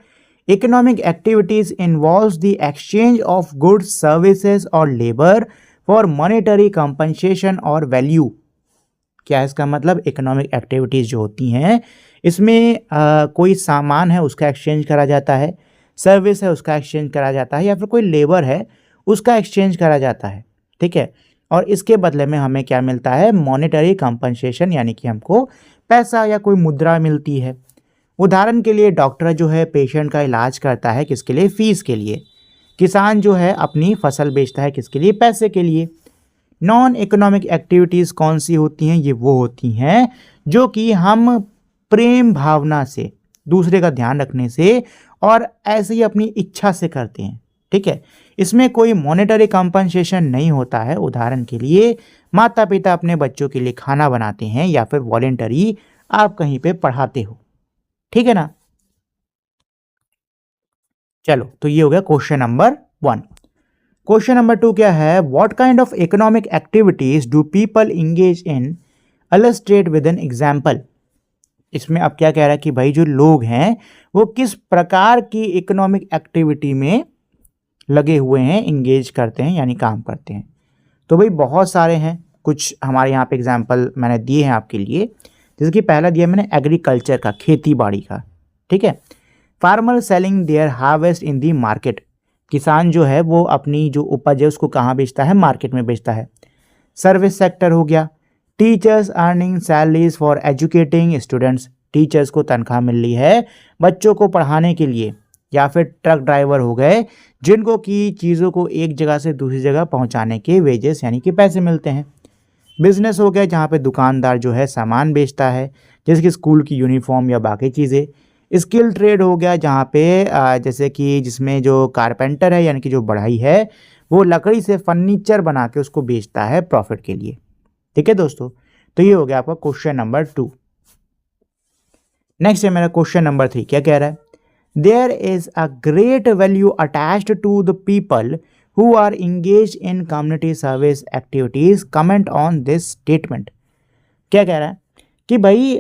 Economic activities involves the exchange of goods, services और लेबर फॉर मॉनेटरी कंपनसेशन और वैल्यू। क्या है इसका मतलब, इकोनॉमिक एक्टिविटीज जो होती हैं इसमें कोई सामान है उसका एक्सचेंज करा जाता है, सर्विस है उसका एक्सचेंज करा जाता है, या फिर कोई लेबर है उसका एक्सचेंज करा जाता है। ठीक है, और इसके बदले में हमें क्या मिलता है, मॉनेटरी कंपनसेशन, यानी कि हमको पैसा या कोई मुद्रा मिलती है। उदाहरण के लिए डॉक्टर जो है पेशेंट का इलाज करता है, किसके लिए, फीस के लिए। किसान जो है अपनी फसल बेचता है, किसके लिए, पैसे के लिए। नॉन इकोनॉमिक एक्टिविटीज़ कौन सी होती हैं, ये वो होती हैं जो कि हम प्रेम भावना से, दूसरे का ध्यान रखने से और ऐसे ही अपनी इच्छा से करते हैं। ठीक है, इसमें कोई मॉनेटरी कंपनसेशन नहीं होता है। उदाहरण के लिए माता पिता अपने बच्चों के लिए खाना बनाते हैं, या फिर वॉलेंटरी आप कहीं पे पढ़ाते हो। ठीक है ना। चलो, तो ये हो गया क्वेश्चन नंबर 1। क्वेश्चन नंबर 2 क्या है, what kind of economic activities do people engage in, illustrate with an example. इसमें अब क्या कह रहा है कि भाई जो लोग हैं वो किस प्रकार की इकोनॉमिक एक्टिविटी में लगे हुए हैं, इंगेज करते हैं यानी काम करते हैं। तो भाई बहुत सारे हैं, कुछ हमारे यहाँ पे एग्जाम्पल मैंने दिए हैं आपके लिए। जैसे कि पहला दिया मैंने एग्रीकल्चर का, खेती बाड़ी का। ठीक है, farmer selling their harvest in the market. किसान जो है वो अपनी जो उपज है उसको कहाँ बेचता है, मार्केट में बेचता है। सर्विस सेक्टर हो गया, teachers earning salaries for educating students. Teachers को तनख्वाह मिल रही है बच्चों को पढ़ाने के लिए। या फिर ट्रक ड्राइवर हो गए जिनको कि चीज़ों को एक जगह से दूसरी जगह पहुंचाने के वेजेस यानी कि पैसे मिलते हैं। बिजनेस हो गया जहाँ पे दुकानदार जो है सामान बेचता है, जैसे कि स्कूल की यूनिफॉर्म या बाकी चीज़ें। स्किल ट्रेड हो गया जहाँ पे जैसे कि जिसमें जो कारपेंटर है यानी कि जो बढ़ई है वो लकड़ी से फर्नीचर बना के उसको बेचता है प्रॉफिट के लिए। ठीक है दोस्तों, तो ये हो गया आपका क्वेश्चन नंबर 2। नेक्स्ट है मेरा क्वेश्चन नंबर 3। क्या कह रहा है, there is a great value attached to the people who are engaged in community service activities, comment on this statement। क्या कह रहा है कि भाई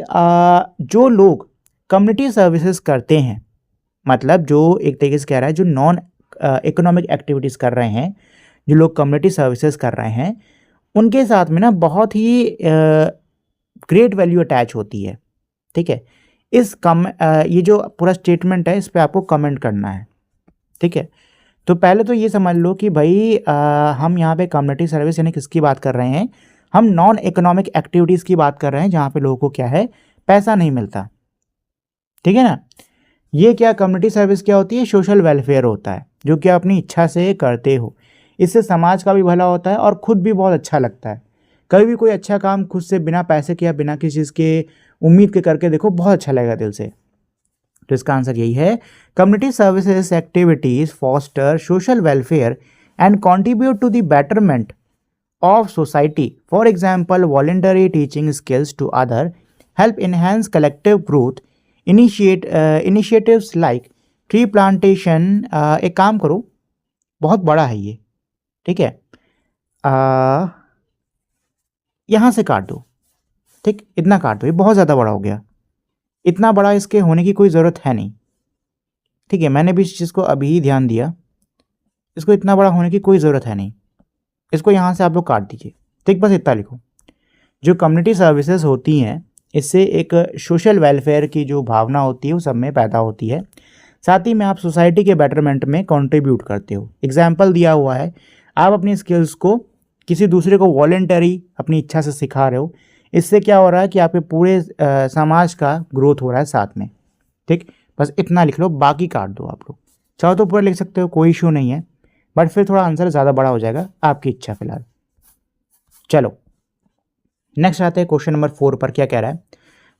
जो लोग कम्युनिटी सर्विसेज करते हैं, मतलब जो एक तरीके से कह रहा है जो नॉन इकोनॉमिक एक्टिविटीज़ कर रहे हैं, जो लोग कम्युनिटी सर्विसेज कर रहे हैं, उनके साथ में ना बहुत ही ग्रेट वैल्यू अटैच होती है। ठीक है, ये जो पूरा स्टेटमेंट है इस पर आपको कमेंट करना है। ठीक है, तो पहले तो ये समझ लो कि भाई हम यहाँ पे कम्युनिटी सर्विस यानी किसकी बात कर रहे हैं, हम नॉन इकोनॉमिक एक्टिविटीज़ की बात कर रहे हैं जहाँ पे लोगों को क्या है, पैसा नहीं मिलता। ठीक है ना। ये क्या कम्युनिटी सर्विस क्या होती है, सोशल वेलफेयर होता है जो कि अपनी इच्छा से करते हो। इससे समाज का भी भला होता है और खुद भी बहुत अच्छा लगता है। कभी भी कोई अच्छा काम खुद से बिना पैसे के या बिना किसी चीज़ के उम्मीद के करके देखो, बहुत अच्छा लगेगा दिल से। तो इसका आंसर यही है, community services activities foster social welfare and contribute to the betterment of society. For example voluntary teaching skills to other, help enhance collective growth, initiatives like tree plantation. एक काम करो, बहुत बड़ा है ये। ठीक है, यहाँ से काट दो। ठीक, इतना काट दो, ये बहुत ज़्यादा बड़ा हो गया। इतना बड़ा इसके होने की कोई ज़रूरत है नहीं। ठीक है, मैंने भी इस चीज़ को अभी ही ध्यान दिया, इसको इतना बड़ा होने की कोई ज़रूरत है नहीं। इसको यहाँ से आप लोग काट दीजिए। ठीक, बस इतना लिखो, जो कम्युनिटी सर्विसेज होती हैं इससे एक सोशल वेलफेयर की जो भावना होती है वो सब में पैदा होती है। साथ ही में आप सोसाइटी के बेटरमेंट में कंट्रीब्यूट करते हो। एग्जाम्पल दिया हुआ है, आप अपनी स्किल्स को किसी दूसरे को वॉलेंटरी अपनी इच्छा से सिखा रहे हो। इससे क्या हो रहा है कि आपके पूरे समाज का ग्रोथ हो रहा है साथ में। ठीक, बस इतना लिख लो, बाकी काट दो। आप लोग चाहो तो पूरा लिख सकते हो, कोई इशू नहीं है, बट फिर थोड़ा आंसर ज़्यादा बड़ा हो जाएगा, आपकी इच्छा फिलहाल। चलो नेक्स्ट आते हैं क्वेश्चन नंबर 4 पर। क्या कह रहा है,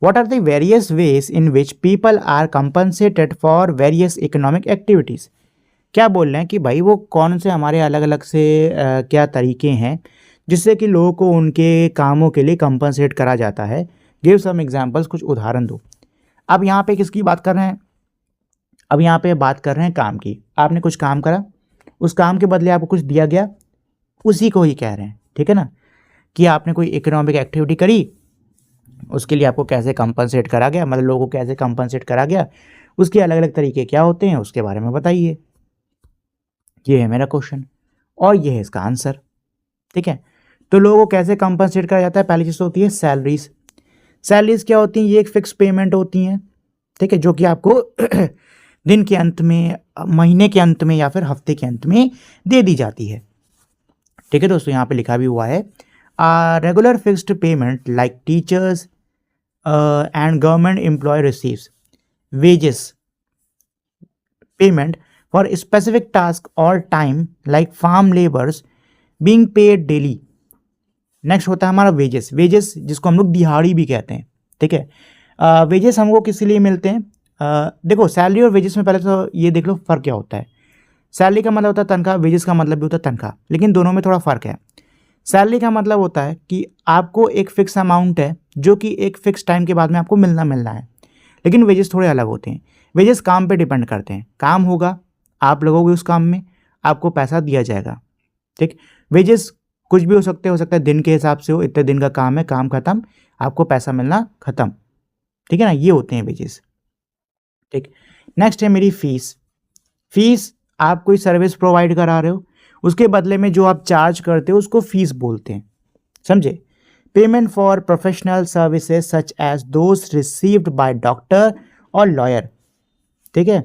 what are the various ways in which people are compensated for various economic activities. क्या बोल रहे हैं कि भाई वो कौन से हमारे अलग अलग से क्या तरीके हैं जिससे कि लोगों को उनके कामों के लिए कंपनसेट करा जाता है। गिव सम एग्जांपल्स, कुछ उदाहरण दो। अब यहाँ पे किसकी बात कर रहे हैं? अब यहाँ पे बात कर रहे हैं काम की। आपने कुछ काम करा, उस काम के बदले आपको कुछ दिया गया, उसी को ही कह रहे हैं, ठीक है ना, कि आपने कोई इकोनॉमिक एक्टिविटी करी, उसके लिए आपको कैसे कंपनसेट करा गया, मतलब लोगों को कैसे कंपनसेट करा गया, उसके अलग अलग तरीके क्या होते हैं उसके बारे में बताइए। ये है मेरा क्वेश्चन और ये है इसका आंसर, ठीक है। तो लोगों को कैसे कंपनसेट करा जाता है? पहली चीज़ होती है सैलरीज। सैलरीज क्या होती हैं? ये एक फिक्स पेमेंट होती हैं, ठीक है, जो कि आपको दिन के अंत में, महीने के अंत में या फिर हफ्ते के अंत में दे दी जाती है, ठीक है दोस्तों। यहाँ पे लिखा भी हुआ है regular fixed payment like teachers and government employ receives wages payment for specific task और time like farm labours being paid daily. Next होता है हमारा वेजेस। वेजेस जिसको हम लोग दिहाड़ी भी कहते हैं, ठीक है। वेजेस हमको किस लिए मिलते हैं? देखो, सैलरी और वेजेस में पहले तो ये देख लो फ़र्क क्या होता है। सैलरी का मतलब होता है तनख्वाह, वेजेस का मतलब भी होता है तनख्वाह, लेकिन दोनों में थोड़ा फ़र्क है। सैलरी का मतलब होता है कि आपको एक फ़िक्स अमाउंट है जो कि एक फ़िक्स टाइम के बाद में आपको मिलना है, लेकिन वेजेस थोड़े अलग होते हैं। वेजेस काम पे डिपेंड करते हैं, काम होगा, आप लगोगे उस काम में, आपको पैसा दिया जाएगा, ठीक। वेजेस कुछ भी हो सकते है दिन के हिसाब से हो, इतने दिन का काम है, काम खत्म, आपको पैसा मिलना खत्म, ठीक है ना, ये होते हैं वेजेस, ठीक। नेक्स्ट है मेरी फीस। फीस आप कोई सर्विस प्रोवाइड करा रहे हो, उसके बदले में जो आप चार्ज करते हो उसको फीस बोलते हैं, समझे। Payment for professional services such as those received by doctor और लॉयर, ठीक है।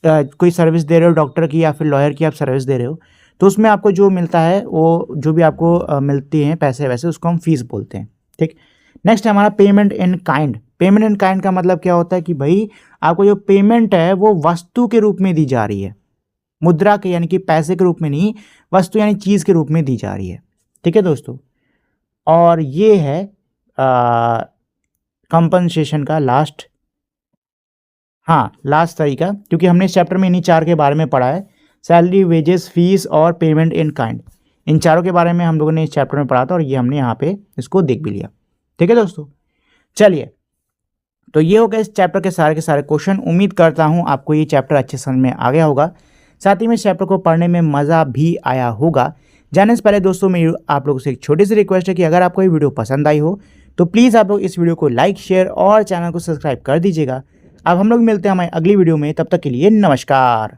कोई सर्विस दे रहे हो डॉक्टर की या फिर लॉयर की आप सर्विस दे रहे हो, तो उसमें आपको जो मिलता है, वो जो भी आपको मिलती हैं पैसे वैसे, उसको हम फीस बोलते हैं, ठीक। नेक्स्ट है हमारा payment in kind. Payment in kind का मतलब क्या होता है कि भाई आपको जो पेमेंट है वो वस्तु के रूप में दी जा रही है, मुद्रा के यानी कि पैसे के रूप में नहीं, वस्तु यानी चीज़ के रूप में दी जा रही है, ठीक है दोस्तों। और ये है कंपनसेशन का लास्ट तरीका, क्योंकि हमने इस चैप्टर में इन्हीं चार के बारे में पढ़ा है, सैलरी, वेजेस, फीस और पेमेंट इन काइंड। इन चारों के बारे में हम लोगों ने इस चैप्टर में पढ़ा था और ये हमने यहाँ पे इसको देख भी लिया, ठीक है दोस्तों। चलिए, तो ये हो गया इस चैप्टर के सारे क्वेश्चन। उम्मीद करता हूँ आपको ये चैप्टर अच्छे समझ में आ गया होगा, साथ ही में इस चैप्टर को पढ़ने में मज़ा भी आया होगा। जाने से पहले दोस्तों मेरी आप लोगों से एक छोटी सी रिक्वेस्ट है कि अगर आपको ये वीडियो पसंद आई हो तो प्लीज़ आप लोग इस वीडियो को लाइक, शेयर और चैनल को सब्सक्राइब कर दीजिएगा। अब हम लोग मिलते हैं हमारी अगली वीडियो में, तब तक के लिए नमस्कार।